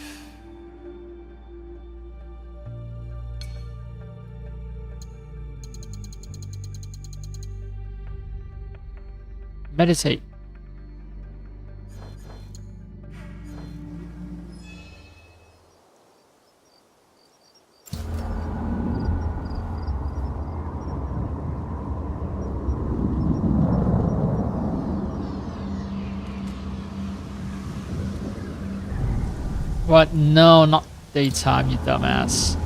Speaker 1: Meditate. What? No, not daytime, you dumbass.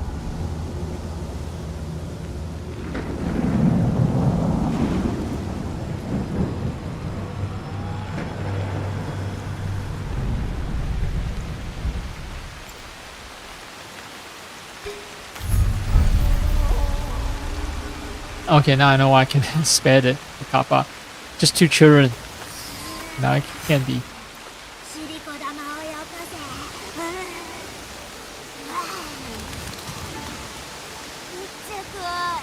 Speaker 1: Okay, now I know why I can spare the kappa. Just 2 children. Now it can't be.
Speaker 5: シリコ玉をよこせ。めっちゃ怖い。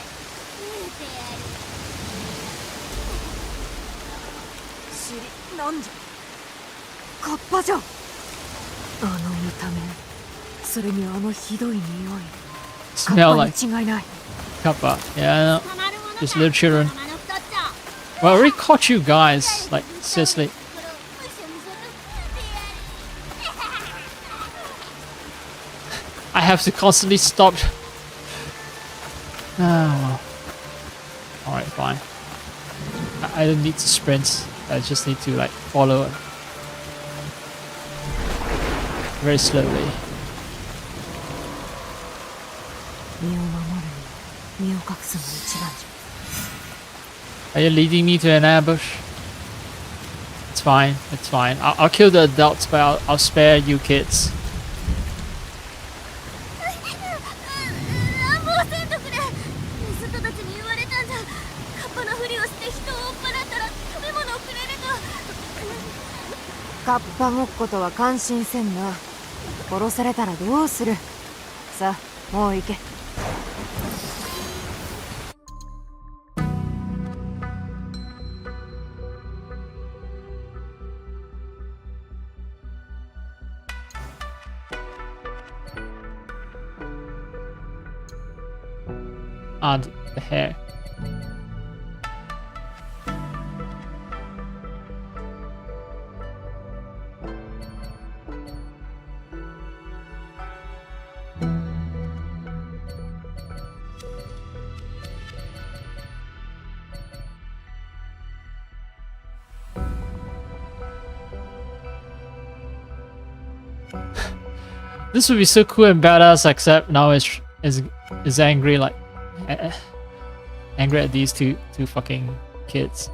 Speaker 5: 言うてやる。
Speaker 2: なんじゃカッパじゃ。あの見た目、それにあのひどい匂い。
Speaker 1: Smell like
Speaker 2: 違いない。
Speaker 1: kappa. Yeah, I know.
Speaker 5: たまるものか。
Speaker 1: Just little children.
Speaker 5: 玉の太っちゃ。
Speaker 1: Well, I already caught you guys. Like, seriously.
Speaker 5: これをむしゃむしゃと食うてやる。
Speaker 1: I have to constantly stop. Oh, well. Alright, fine. I don't need to sprint. I just need to, like, follow very slowly.
Speaker 2: 身を守るに身を隠すのが一番じゃ。
Speaker 1: Are you leading me to an ambush? It's fine. It's fine. I'll kill the adults, but I'll spare you kids.
Speaker 5: 乱暴せんとくれ。盗人たちに言われたんじゃ。カッパのふりをして人を追っ払ったら食べ物をくれると。
Speaker 2: カッパごっことは感心せんな。殺されたらどうする。さあ、もう行け。
Speaker 1: And the hair. This would be so cool and badass, except now is angry, like angry at these two fucking kids.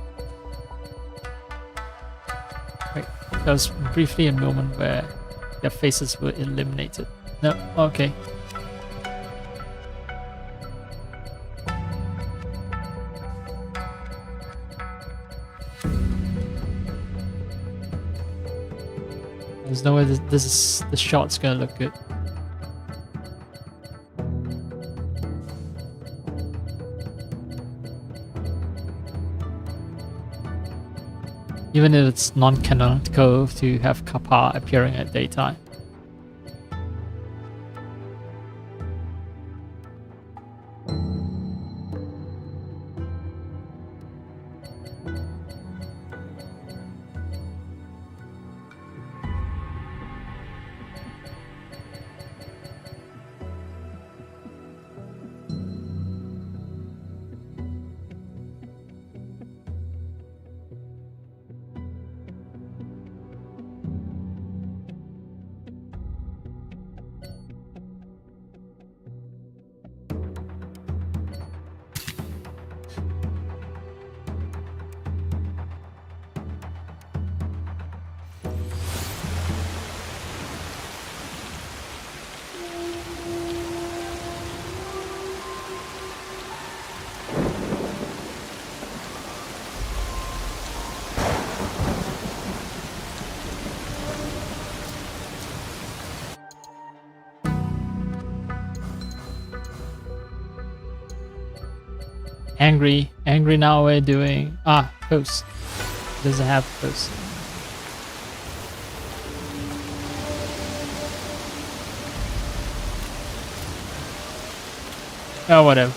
Speaker 1: Wait, there was briefly a moment where their faces were eliminated. No, okay. There's no way this shot's gonna look good. Even if it's non-canonical to have Kappa appearing at daytime. Angry now we're doing post. Doesn't have post. Oh, whatever.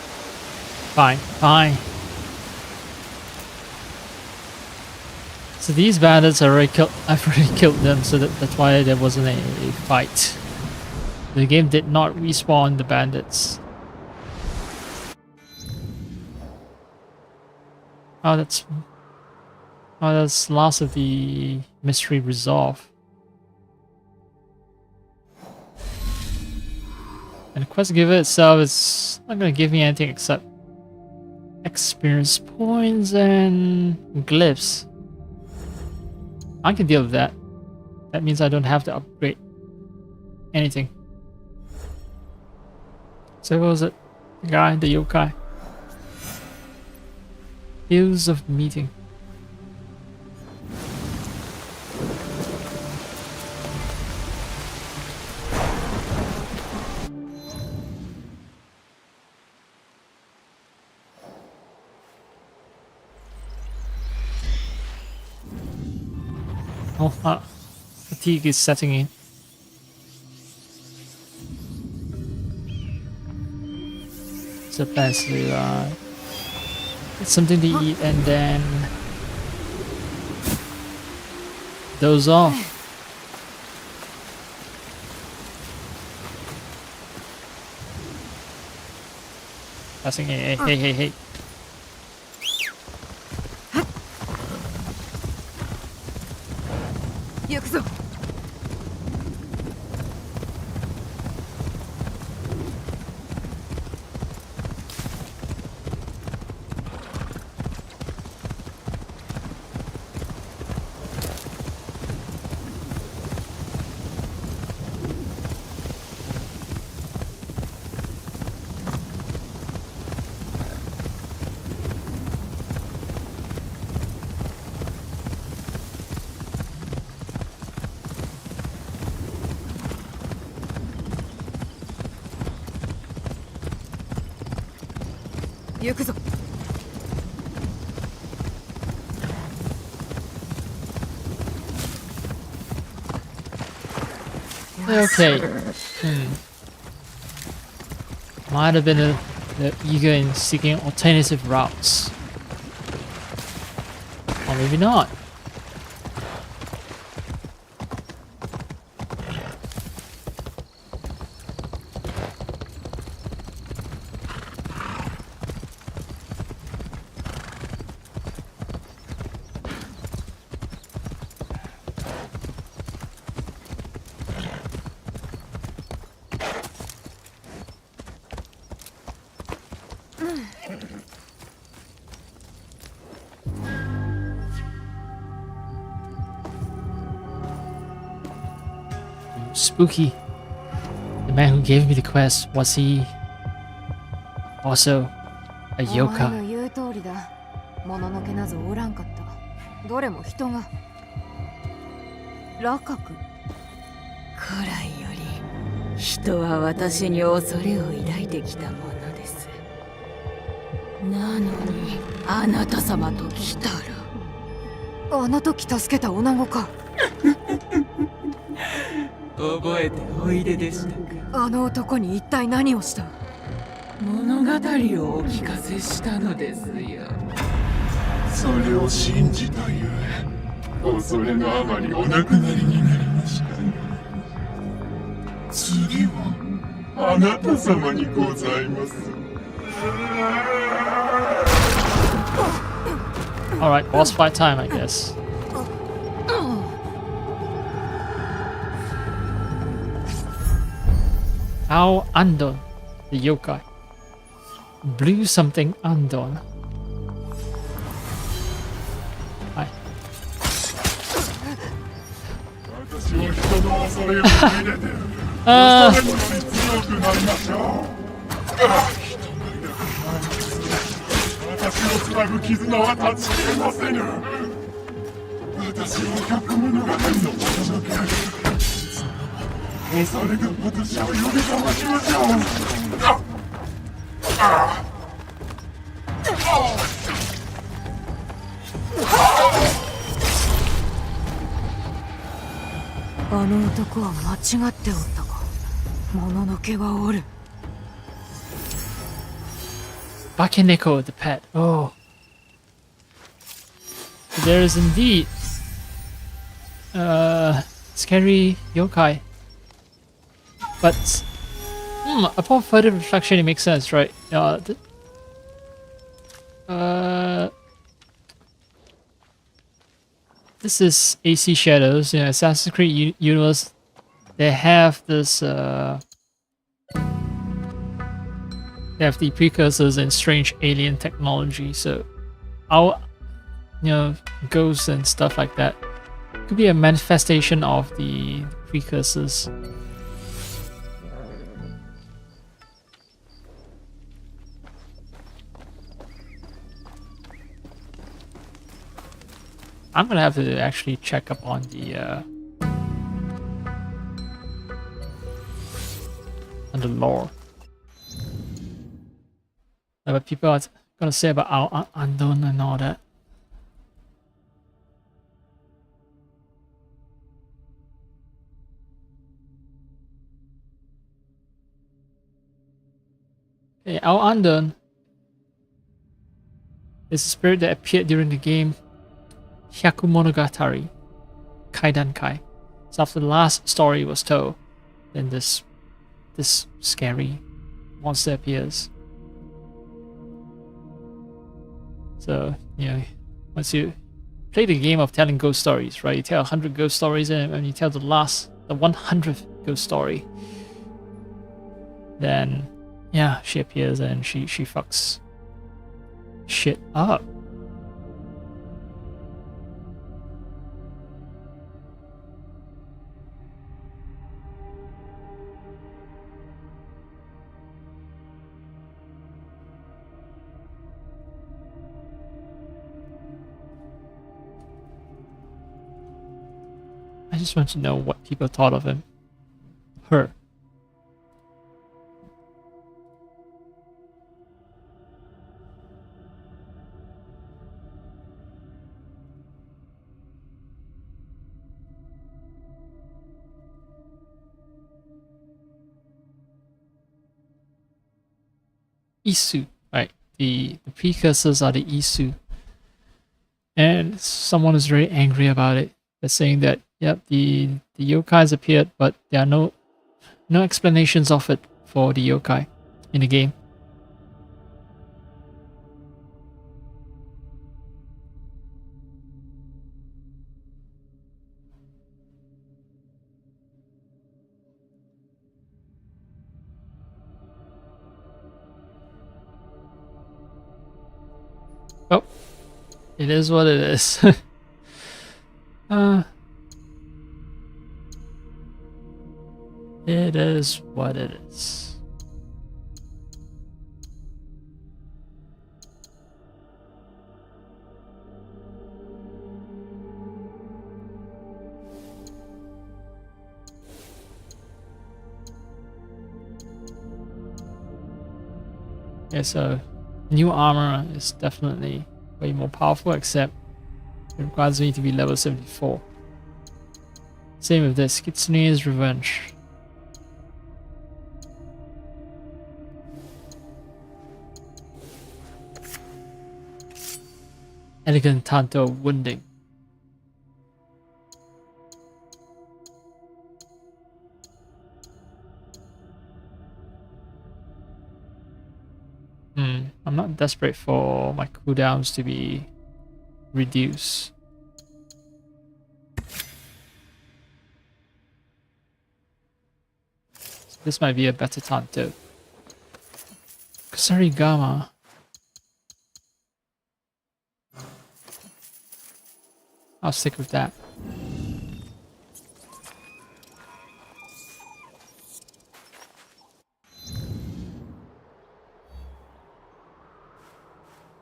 Speaker 1: Fine. So these bandits are already killed. I've already killed them, so that's why there wasn't a fight. The game did not respawn the bandits. Oh, that's last of the mystery resolve. And the quest giver itself is not going to give me anything except experience points and glyphs. I can deal with that. That means I don't have to upgrade anything. So what was it? The guy, the yokai. Hills of Meeting. Oh, fatigue is setting in. So plans to get something to eat and then doze off. Passing, hey.
Speaker 2: 行くぞ。行くぞ。
Speaker 1: Okay. Might have been the eager in seeking alternative routes. Or maybe not. Spooky. The man who gave me the quest, was he also a
Speaker 2: お前
Speaker 1: yokai?
Speaker 2: の言う通りだ。もののけなぞおらんかった。どれも人が。ラカク。
Speaker 6: 古来より人は私に恐れを抱いてきたものです。なのにあなた様と来たら、
Speaker 2: あの時助けた女子か。
Speaker 6: 覚えておいででしたか。
Speaker 2: あの男に一体何をした？
Speaker 6: 物語をお聞かせしたのですよ。
Speaker 4: それを信じたゆえ恐れのあまりお亡くなりになりました。次はあなた様にございます。
Speaker 1: Alright, boss fight time, I guess. How Andon, the yokai. Blue something Andon. Hi.
Speaker 4: 私は人の恐れを入れて恐れるのに強くなりましょう。人のいなくなります。私をつなぐ絆は断ち切れませぬ。私は百物語の物のけ。恐れが私を呼び覚ましましょう。
Speaker 2: あの男は間違っておったか。もののけはおる。
Speaker 1: Bakeneko, the pet. Oh. There is indeed scary yokai. But upon further reflection, it makes sense, right? This is AC Shadows, you know, Assassin's Creed universe. They have this they have the precursors in strange alien technology. So our, ghosts and stuff like that could be a manifestation of the precursors. I'm gonna have to actually check up on the lore. What people are gonna say about our unknown and all that. Okay, our unknown is a spirit that appeared during the game Hyaku Monogatari Kaidankai. So after the last story was told, then this scary monster appears. So, once you play the game of telling ghost stories, right? You tell 100 ghost stories, and when you tell the 100th ghost story, then yeah, she appears and she fucks shit up. I just want to know what people thought of him. Her. Isu, right? The precursors are the Isu. And someone is very angry about it. They're saying that, yep, the yokais appeared, but there are no explanations of it for the yokai in the game. Oh, it is what it is. It is what it is. Yeah, so new armor is definitely way more powerful, except it requires me to be level 74. Same with this, Kitsune's Revenge. Elegant Tanto Wounding. I'm not desperate for my cooldowns to be reduced. So this might be a better Tanto. Kusarigama. I'll stick with that.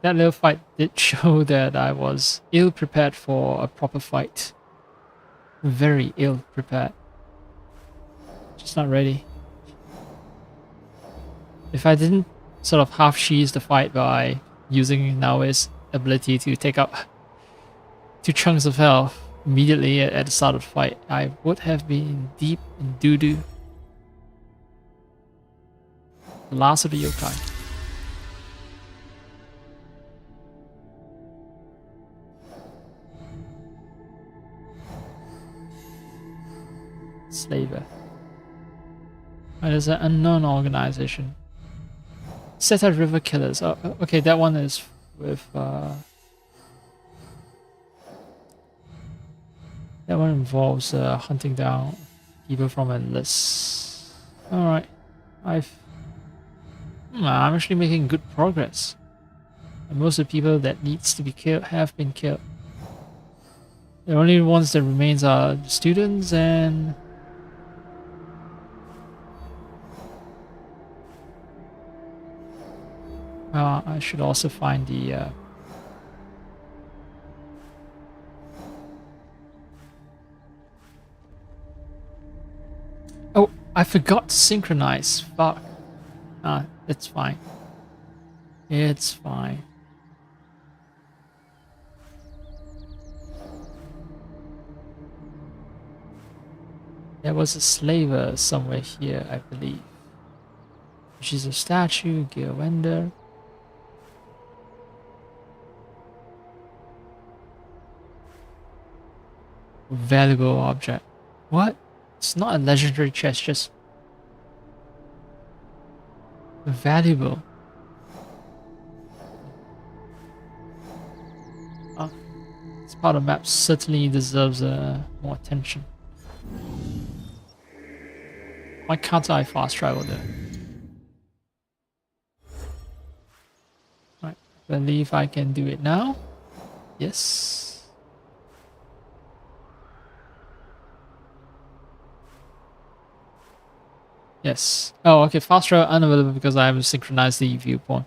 Speaker 1: That little fight did show that I was ill prepared for a proper fight. Very ill prepared. Just not ready. If I didn't sort of half cheese the fight by using Naoe's ability to take out 2 chunks of health immediately at the start of the fight, I would have been deep in doo-doo. The last of the yokai. Slaver. Oh, there's an unknown organization. Set out River Killers. Oh, okay, that one is with that one involves hunting down people from a list. Alright. I'm actually making good progress. And most of the people that needs to be killed have been killed. The only ones that remains are the students and I should also find the oh, I forgot to synchronize. Fuck. It's fine. It's fine. There was a slaver somewhere here, I believe. She's a statue, gear vendor. Valuable object. What? It's not a legendary chest, just valuable. This part of the map certainly deserves more attention. Why can't I fast travel there? Right, believe I can do it now. Yes. Yes. Oh, okay. Fast travel unavailable because I haven't synchronized the viewpoint.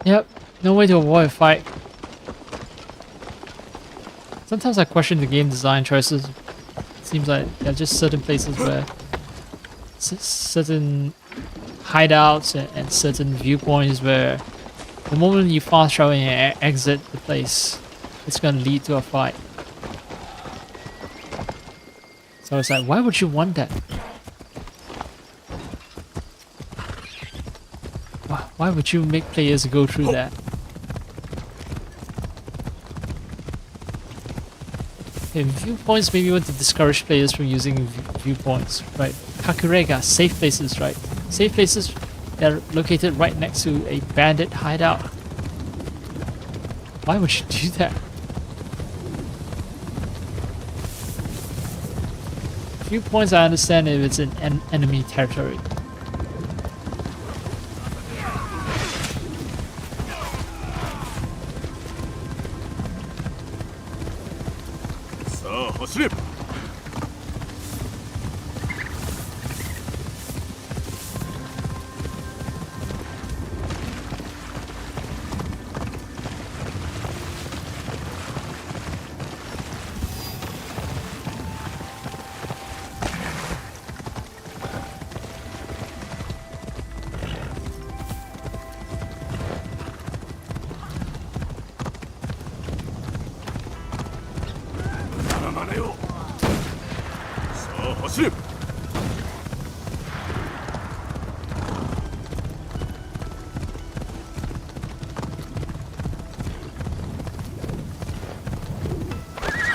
Speaker 1: Yep, no way to avoid a fight. Sometimes I question the game design choices. It seems like there are just certain places where certain hideouts and certain viewpoints where the moment you fast travel and exit the place, it's gonna lead to a fight. So it's like, why would you want that? Why would you make players go through that? Okay, viewpoints maybe want to discourage players from using viewpoints, right? Kakurega, safe places, right? Safe places that are located right next to a bandit hideout. Why would you do that? Viewpoints I understand if it's in enemy territory.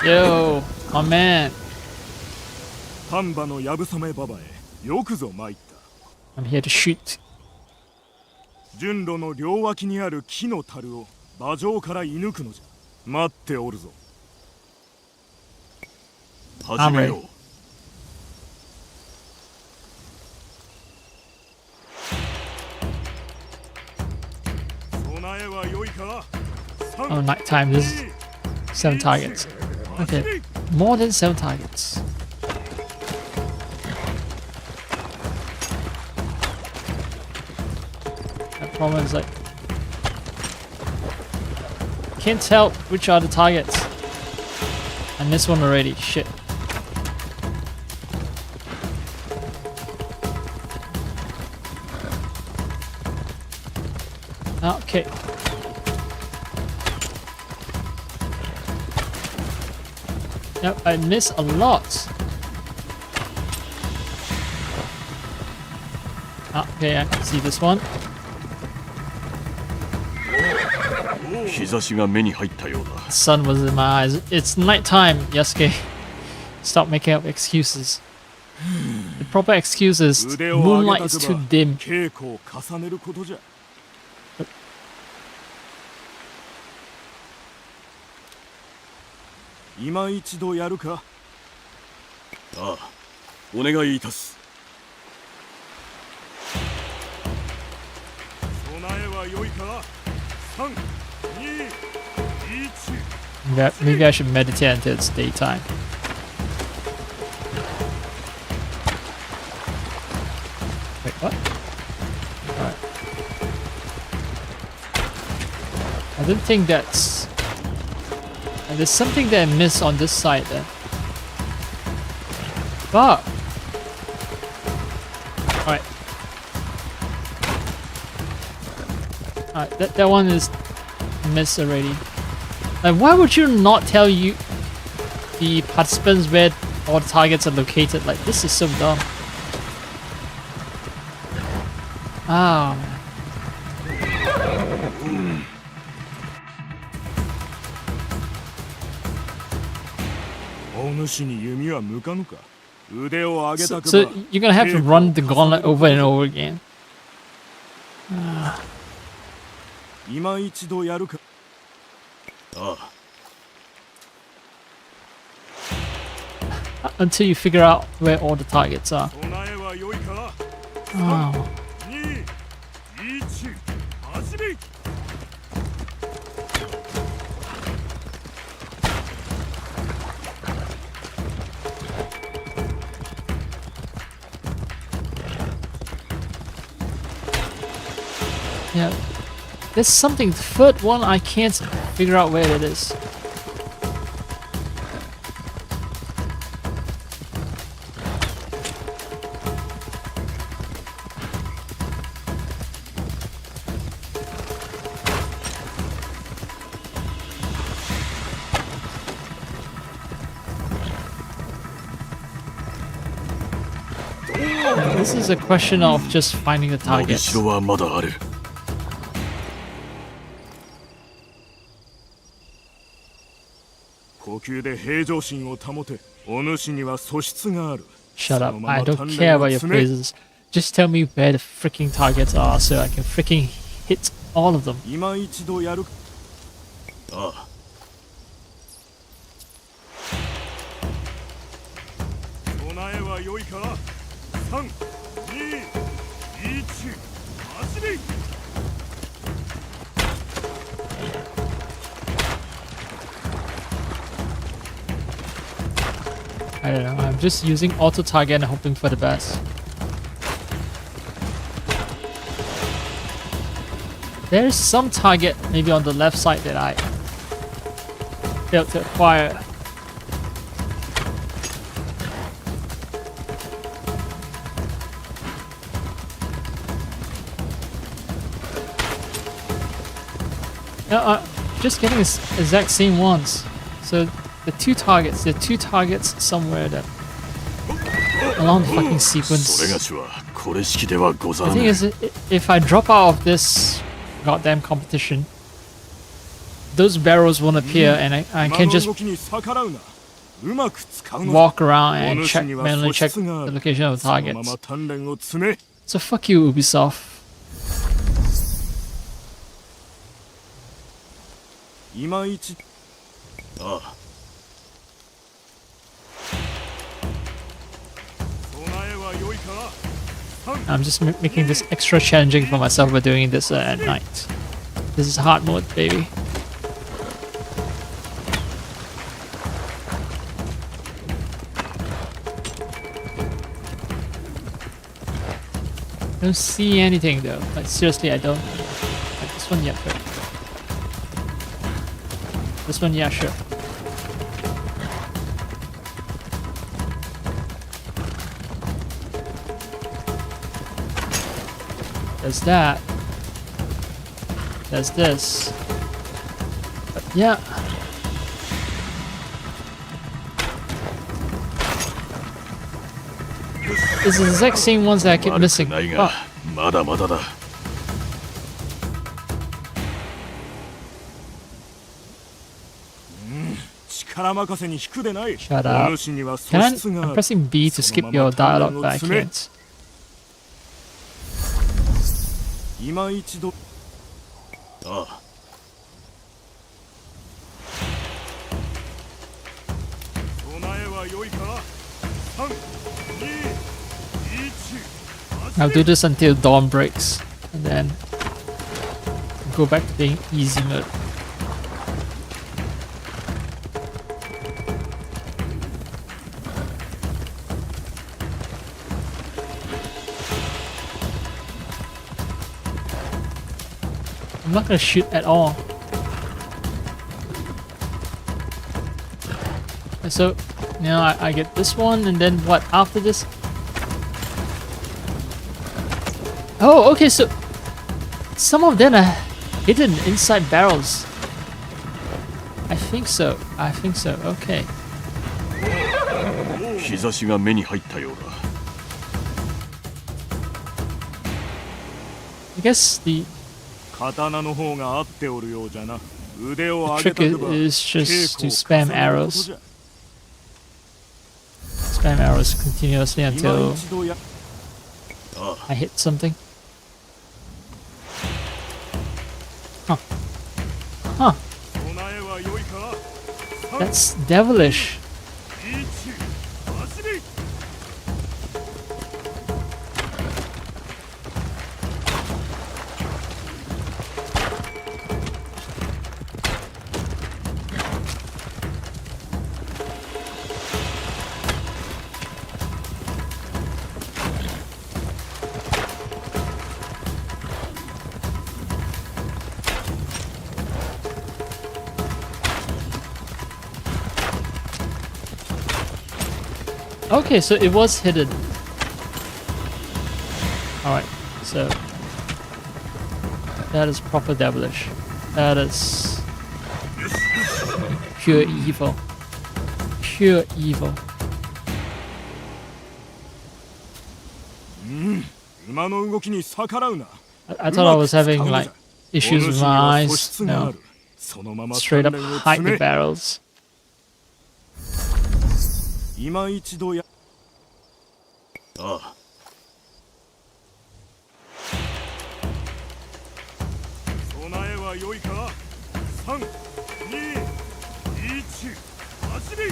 Speaker 1: Yo, my man.
Speaker 7: 丹波のやぶさめババへよくぞ参った
Speaker 1: I'm here to shoot.
Speaker 7: 順路の両脇にある木の樽を馬上から射抜くのじゃ待っておるぞ
Speaker 3: 始めよう
Speaker 7: 備えは良いか
Speaker 1: Oh, nighttime. This is 7 targets. Okay, more than 7 targets. The problem is like can't tell which are the targets. I missed one already. Shit. Okay. Yep, I miss a lot. Okay, I can see this one.
Speaker 3: 日差しが目に入ったようだ。
Speaker 1: The sun was in my eyes. It's nighttime, Yasuke. Stop making up excuses. The proper excuse is
Speaker 7: 腕を上げ
Speaker 1: moonlight
Speaker 7: た
Speaker 1: is
Speaker 7: く
Speaker 1: too
Speaker 7: ば
Speaker 1: dim.
Speaker 7: 稽古を重ねることじゃ。今一度やるか。
Speaker 3: ああ、お願いいたす。
Speaker 7: 備えは良いか。3、2、1。
Speaker 1: Maybe I should meditate until it's daytime. Wait, what? Alright. I don't think that's... There's something that I missed on this side then. Fuck! Alright. Alright, that one is missed already. Like, why would you not tell you the participants where all the targets are located? Like, this is so dumb. Ah, man.
Speaker 7: お主に弓は向かぬか。腕を上げ
Speaker 1: So,
Speaker 7: たく
Speaker 1: so
Speaker 7: ば。
Speaker 1: you're gonna have to run the gauntlet over and over again.
Speaker 7: 今一度やるか。
Speaker 3: ああ、
Speaker 1: Until you figure out where all the targets are.
Speaker 7: 備えは良いか。
Speaker 1: Oh.
Speaker 7: 2、1、始め。
Speaker 1: Yeah. There's something, third one, I can't figure out where it is. This is a question of just finding the
Speaker 3: 伸び
Speaker 1: targets.
Speaker 3: しろはまだある。
Speaker 7: 呼吸で平常心を保て。お主には素質がある。
Speaker 1: Shut
Speaker 7: そ
Speaker 1: up.
Speaker 7: のまま
Speaker 1: I don't
Speaker 7: 鍛錬
Speaker 1: care
Speaker 7: を
Speaker 1: about your
Speaker 7: 積め。
Speaker 1: phrases. Just tell me where the freaking targets are so I can freaking hit all of them.
Speaker 7: 今一度やる。
Speaker 3: ああ、
Speaker 7: 備えは良いか。3、2、1、始め。
Speaker 1: I don't know. I'm just using auto target and hoping for the best. There's some target maybe on the left side that I failed to acquire. Just getting the exact same ones. So the two targets, there are two targets somewhere that along the fucking
Speaker 3: それ
Speaker 1: sequence.
Speaker 3: がしはこれ式ではござ
Speaker 1: The
Speaker 3: ら
Speaker 1: thing
Speaker 3: ぬ。
Speaker 1: is, if I drop out of this goddamn competition, those barrels won't appear and I
Speaker 7: 今
Speaker 1: can
Speaker 7: の
Speaker 1: just
Speaker 7: 動きに逆らうな。うまく使うの。
Speaker 1: walk around and
Speaker 7: お
Speaker 1: check,
Speaker 7: 主には
Speaker 1: manually
Speaker 7: 素
Speaker 1: check
Speaker 7: 質があ
Speaker 1: the
Speaker 7: る。
Speaker 1: location of
Speaker 7: そのま
Speaker 1: targets.
Speaker 7: ま鍛錬を積め。
Speaker 1: So fuck you, Ubisoft.
Speaker 7: 今一。
Speaker 3: ああ、
Speaker 7: 備えは良いか。
Speaker 1: I'm just making this extra challenging for myself by doing this at night. This is hard mode, baby. I don't see anything though. Like seriously, I don't. Like this one, yeah, sure. This one, yeah, sure. There's that. there's this. But yeah. It's the exact same ones that I keep
Speaker 3: 悪く
Speaker 1: missing.
Speaker 3: ない
Speaker 1: Oh,
Speaker 3: がまだまだだ。
Speaker 7: 力任せに引くでない。
Speaker 1: shut up.
Speaker 7: お主には素
Speaker 1: Can I?
Speaker 7: 質が
Speaker 1: I'm
Speaker 7: ある。
Speaker 1: pressing B to skip your dialogue, but I can't.
Speaker 7: 今一度
Speaker 3: ああ、
Speaker 7: 備えは良いか。3、2、1。
Speaker 1: I'll do this until dawn breaks, and then go back to being easy mode. I'm not gonna shoot at all. And so now I get this one, and then what after this? Oh, okay, so some of them are hidden inside barrels. I think so. Okay.
Speaker 3: 日差しが目に入ったようだ。
Speaker 1: I guess the
Speaker 7: 刀の方が合っておるようじゃな。腕を上げ
Speaker 1: trick
Speaker 7: たくば
Speaker 1: is just to
Speaker 7: 稽
Speaker 1: spam
Speaker 7: 古を重ねること
Speaker 1: arrows.
Speaker 7: じゃ。
Speaker 1: Spam arrows continuously
Speaker 7: 今
Speaker 1: until
Speaker 7: 一度や
Speaker 1: I hit something. Huh.
Speaker 7: 備えは良いか。
Speaker 1: That's devilish.
Speaker 7: 1、走り。
Speaker 1: Okay, so it was hidden. Alright, so that is proper devilish. That is pure evil. Pure evil.
Speaker 7: 馬の動きに逆らうな。
Speaker 1: I thought I was having like issues with my eyes. No,
Speaker 7: そのまま
Speaker 1: straight up
Speaker 7: 鍛錬を
Speaker 1: hide
Speaker 7: 積
Speaker 1: the
Speaker 7: め。
Speaker 1: barrels.
Speaker 7: 今一度や。
Speaker 3: ああ、
Speaker 7: 備えは良いか。3、2、1、走り。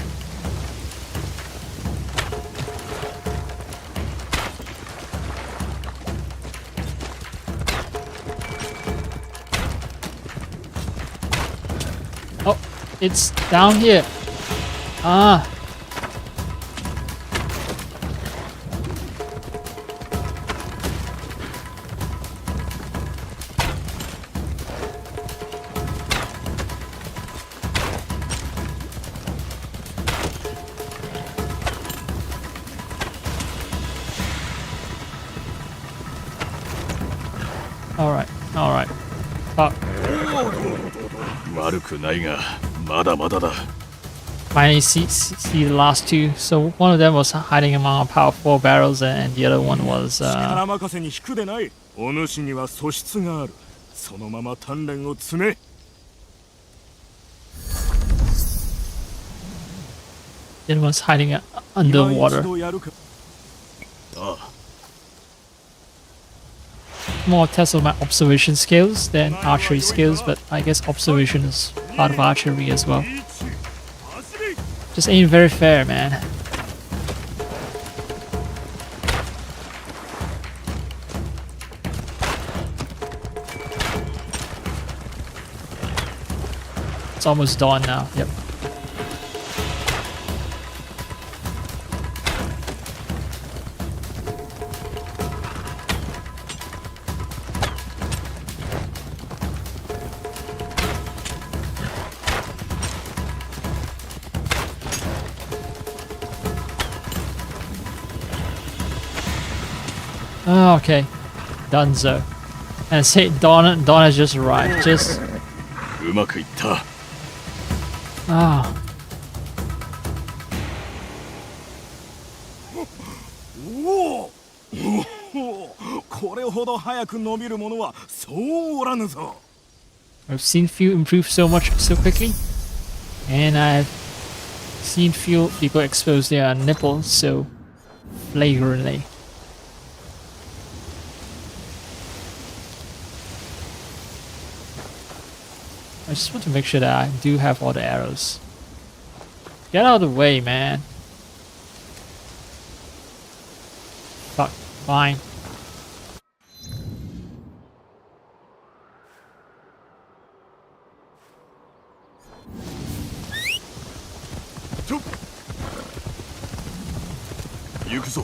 Speaker 1: Oh, it's down here. Ah. All right. Fuck.
Speaker 3: 悪くないがまだまだだ。
Speaker 1: Finally see the last two. So one of them was hiding among a pile of 4 barrels, and the other one was
Speaker 7: 力任せに引くでない。お主には素質がある。そのまま鍛錬を積め。
Speaker 1: the other one's hiding
Speaker 7: 今
Speaker 1: underwater.
Speaker 7: 一度やるか。
Speaker 3: ああ、
Speaker 1: More test of my observation skills than archery skills, but I guess observation is part of archery as well.
Speaker 7: 1、走り。
Speaker 1: Just ain't very fair, man. It's almost dawn now. Yep. Oh, okay. Donezo. And say Dawn has just arrived. Just
Speaker 3: うまくいった。
Speaker 1: ah.
Speaker 7: おおこれほど早く伸びるものはそうおらぬぞ。
Speaker 1: I've seen few improve so much so quickly, and I've seen few people expose their nipples so flagrantly. I just want to make sure that I do have all the arrows. Get out of the way, man. Fuck, fine.
Speaker 3: Chop. 行くぞ。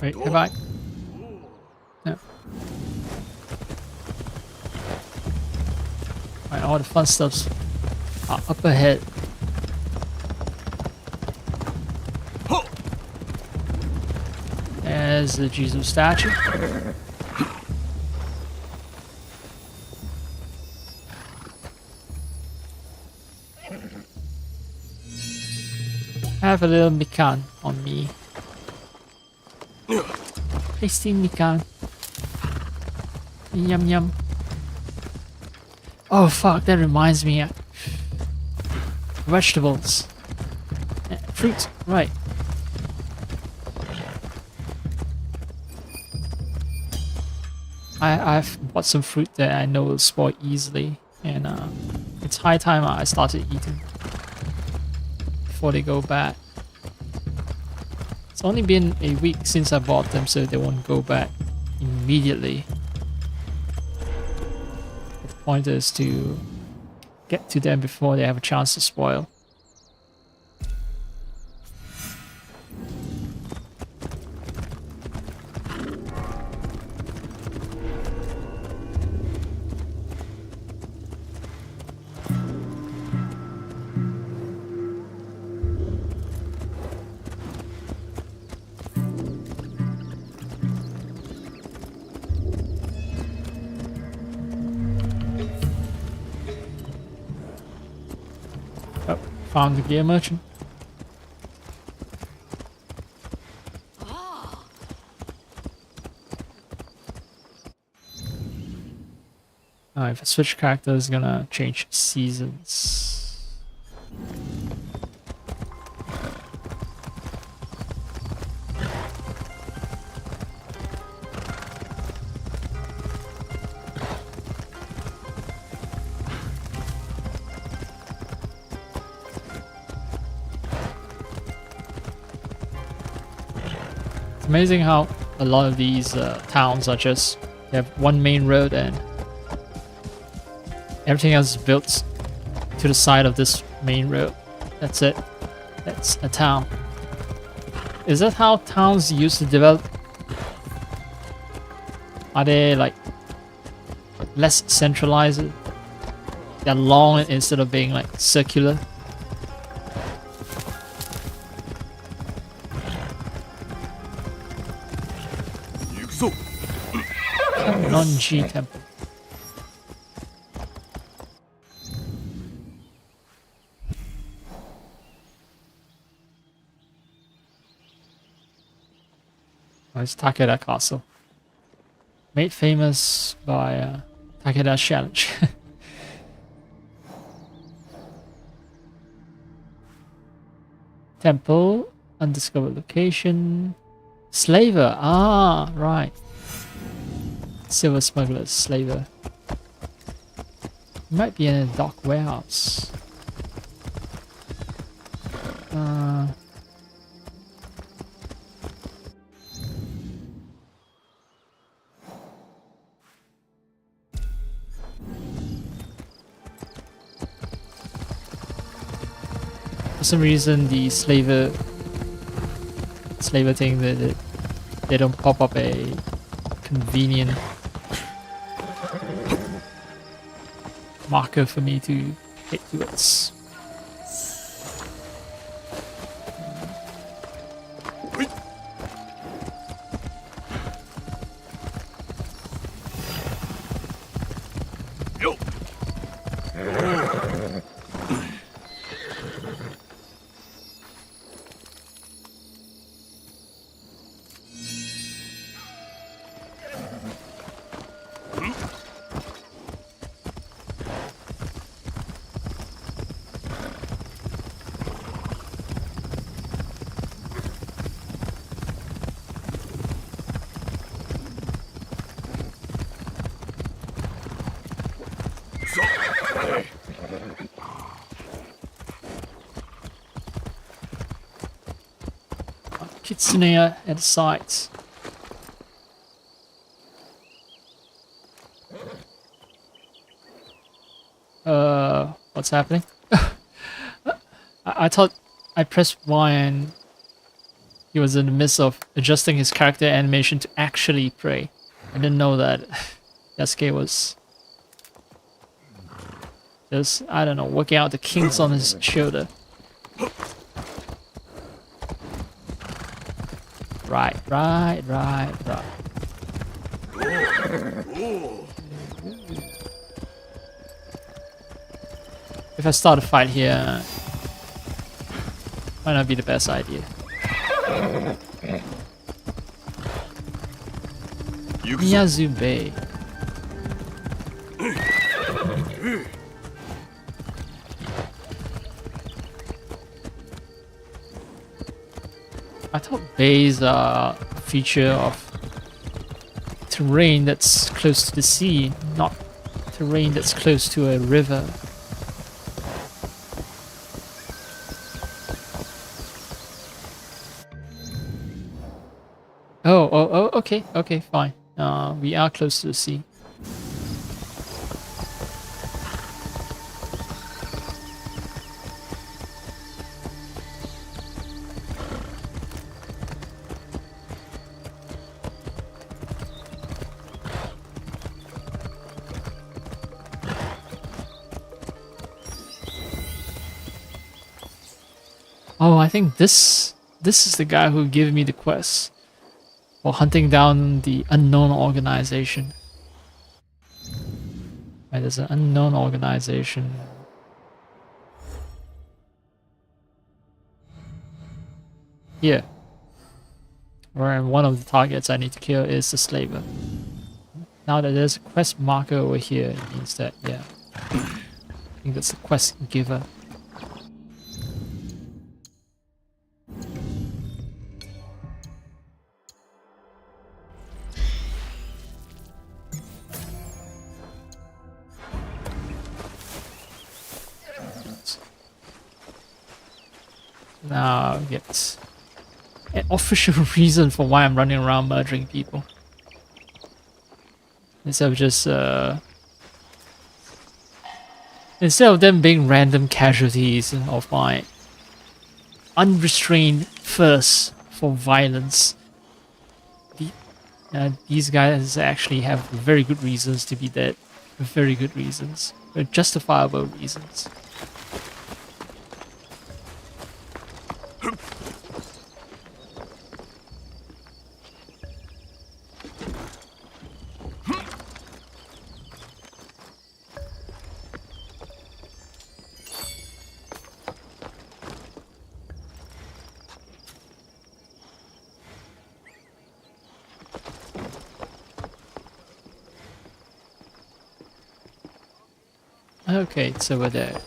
Speaker 1: Wait, goodbye. No. Alright, all the fun stuffs are up ahead. There's the Jesus statue. I have a little mikan on me. Tasty mikan. Yum yum. Oh fuck, that reminds me. Vegetables. Fruit, right. I've bought some fruit that I know will spoil easily, and it's high time I started eating before they go bad. It's only been a week since I bought them, so they won't go bad immediately. The point is to get to them before they have a chance to spoil. Oh, found the gear merchant. If I switch character, it's gonna change seasons. It's amazing how a lot of these towns are just, they have one main road and everything else is built to the side of this main road. That's it. That's a town. Is that how towns used to develop? Are they like less centralized? They're long instead of being like circular. Non-G temple. Oh, it's Takeda Castle. Made famous by Takeda's challenge. Temple, undiscovered location. Slaver, ah, right. Silver smuggler, slaver. Might be in a dock warehouse. For some reason, the slaver thing, they don't pop up a convenient marker for me to head towards. Kitsune at the sides. What's happening? I thought I pressed Y and he was in the midst of adjusting his character animation to actually pray. I didn't know that Yasuke was just, I don't know, working out the kinks on his shoulder. Right. If I start a fight here, might not be the best idea. Yazube. I thought bays are a feature of terrain that's close to the sea, not terrain that's close to a river. Oh, okay, fine. We are close to the sea. Oh, I think this is the guy who gave me the quest for hunting down the unknown organization. Right, there's an unknown organization. Here. Where one of the targets I need to kill is the slaver. Now that there's a quest marker over here, it means that, yeah. I think that's the quest giver. Now get an official reason for why I'm running around murdering people. Instead of just instead of them being random casualties of my unrestrained thirst for violence. These guys actually have very good reasons to be dead. Very good reasons. Justifiable reasons. Okay, it's over there.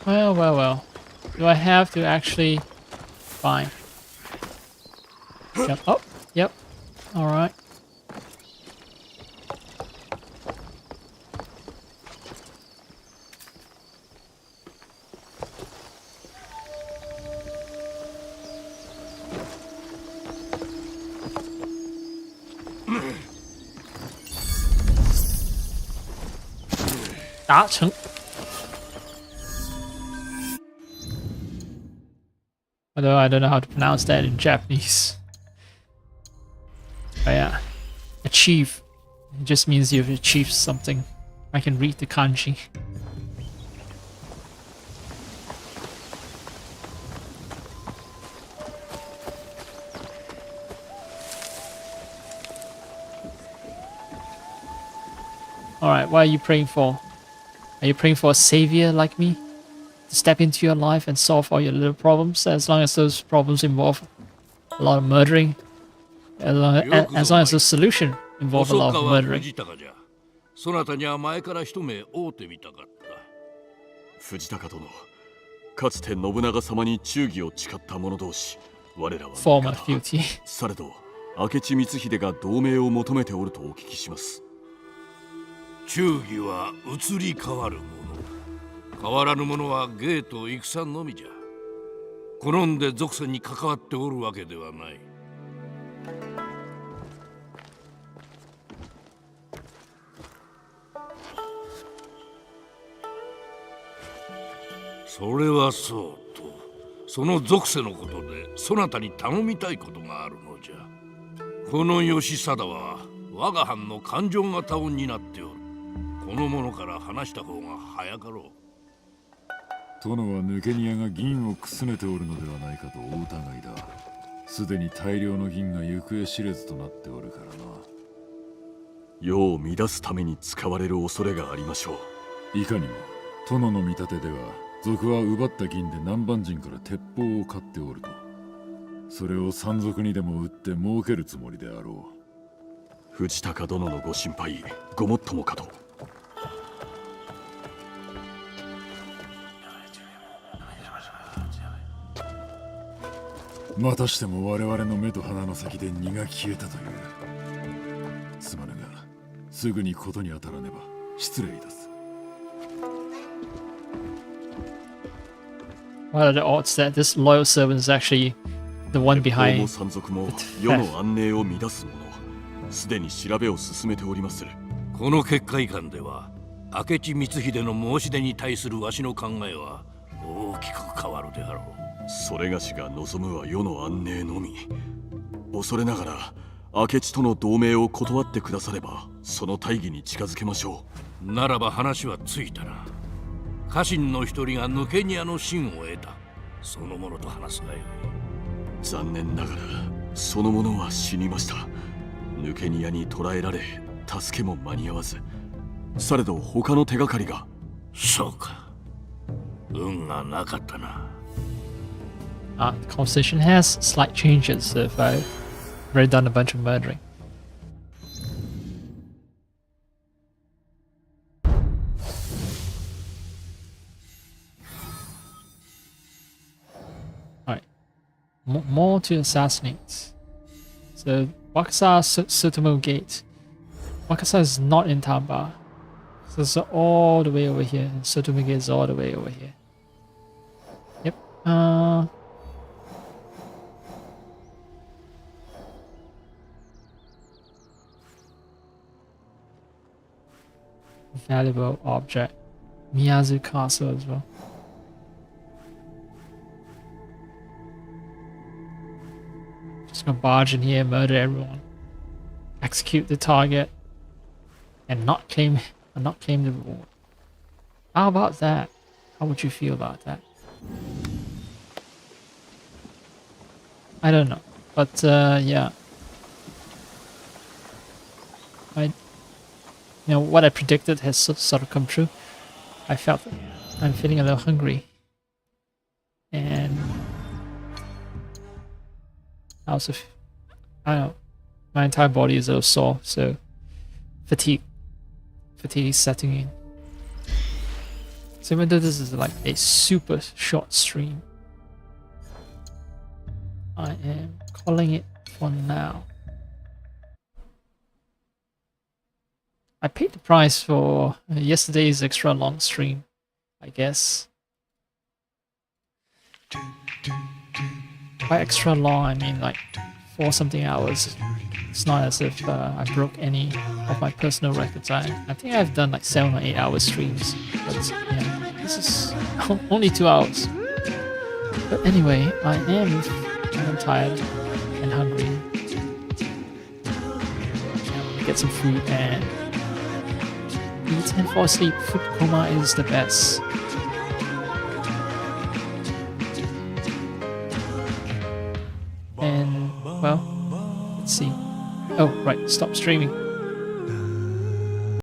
Speaker 1: Well. Do I have to actually... Fine. Jump up. Yep. Alright. Although I don't know how to pronounce that in Japanese. But yeah. Achieve. It just means you've achieved something. I can read the kanji. Alright, what are you praying for? Are you praying for a savior like me? To step into your life and solve all your little problems, as long as those problems involve a lot of murdering? As long as the solution involves a lot of murdering.
Speaker 3: そなたには前から一目会うてみたかった。藤高殿、かつて信長様に忠義を誓った者同士、我らは
Speaker 1: Former fealty.
Speaker 3: されど明智光秀が同盟を求めておるとお聞きします。
Speaker 8: 忠義は移り変わるもの。変わらぬものは芸と戦のみじゃ。好んで俗戦に関わっておるわけではない。それはそうと、その俗世のことでそなたに頼みたいことがあるのじゃ。この義貞は我が藩の勘定型を担っておる。この者から話した方が早かろう。
Speaker 4: 殿は抜け荷屋が銀をくすねておるのではないかとお疑いだ。すでに大量の銀が行方知れずとなっておるからな。
Speaker 3: 世を乱すために使われる恐れがありましょ
Speaker 4: う。いかにも殿の見立てでは賊は奪った銀で南蛮人から鉄砲を買っておると。それを山賊にでも売って儲けるつもりであろ
Speaker 3: う。藤高殿のご心配ごもっともかと。
Speaker 4: またしても我々の目と鼻の先で荷が消えたという。すまぬがすぐにことに当たらねば失礼いたす。
Speaker 1: What are the odds that this loyal servant is actually the one behind
Speaker 3: 山賊も世の安寧を乱す者、すでに調べを進めております。
Speaker 8: この結界観では明智光秀の申し出に対するわしの考えは大きく変わるであろう。
Speaker 3: それがしが望むは世の安寧のみ。恐れながら明智との同盟を断ってくださればその大義に近づけましょ
Speaker 8: う。ならば話はついたな。家臣の一人が抜け荷屋の真を得た。その者と話すがよい。
Speaker 3: 残念ながらその者は死にました。抜け荷屋に捕らえられ助けも間に合わず。されど他の手がかりが。
Speaker 8: そうか。運がなかったな。
Speaker 1: The conversation has slight changes if I've already done a bunch of murdering. Alright. More to assassinate. So, Wakasa Sutomo Gate. Wakasa is not in Tamba. So it's all the way over here. And Sutomo Gate is all the way over here. Yep. Valuable object. Miyazu Castle as well. Just gonna barge in here, murder everyone, execute the target, and not claim the reward. How about that? How would you feel about that? I don't know, but yeah. What I predicted has sort of come true. I'm feeling a little hungry. And I also, I don't know, my entire body is a little sore, so fatigue is setting in. So even though this is like a super short stream, I am calling it for now. I paid the price for yesterday's extra long stream, I guess. By extra long, I mean like 4 something hours. It's not as if I broke any of my personal records. I think I've done like 7 or 8 hour streams, but yeah, this is only 2 hours. But anyway, I am tired and hungry. Get some food and eat and fall asleep. Food coma is the best. And well, let's see. Oh right, stop streaming.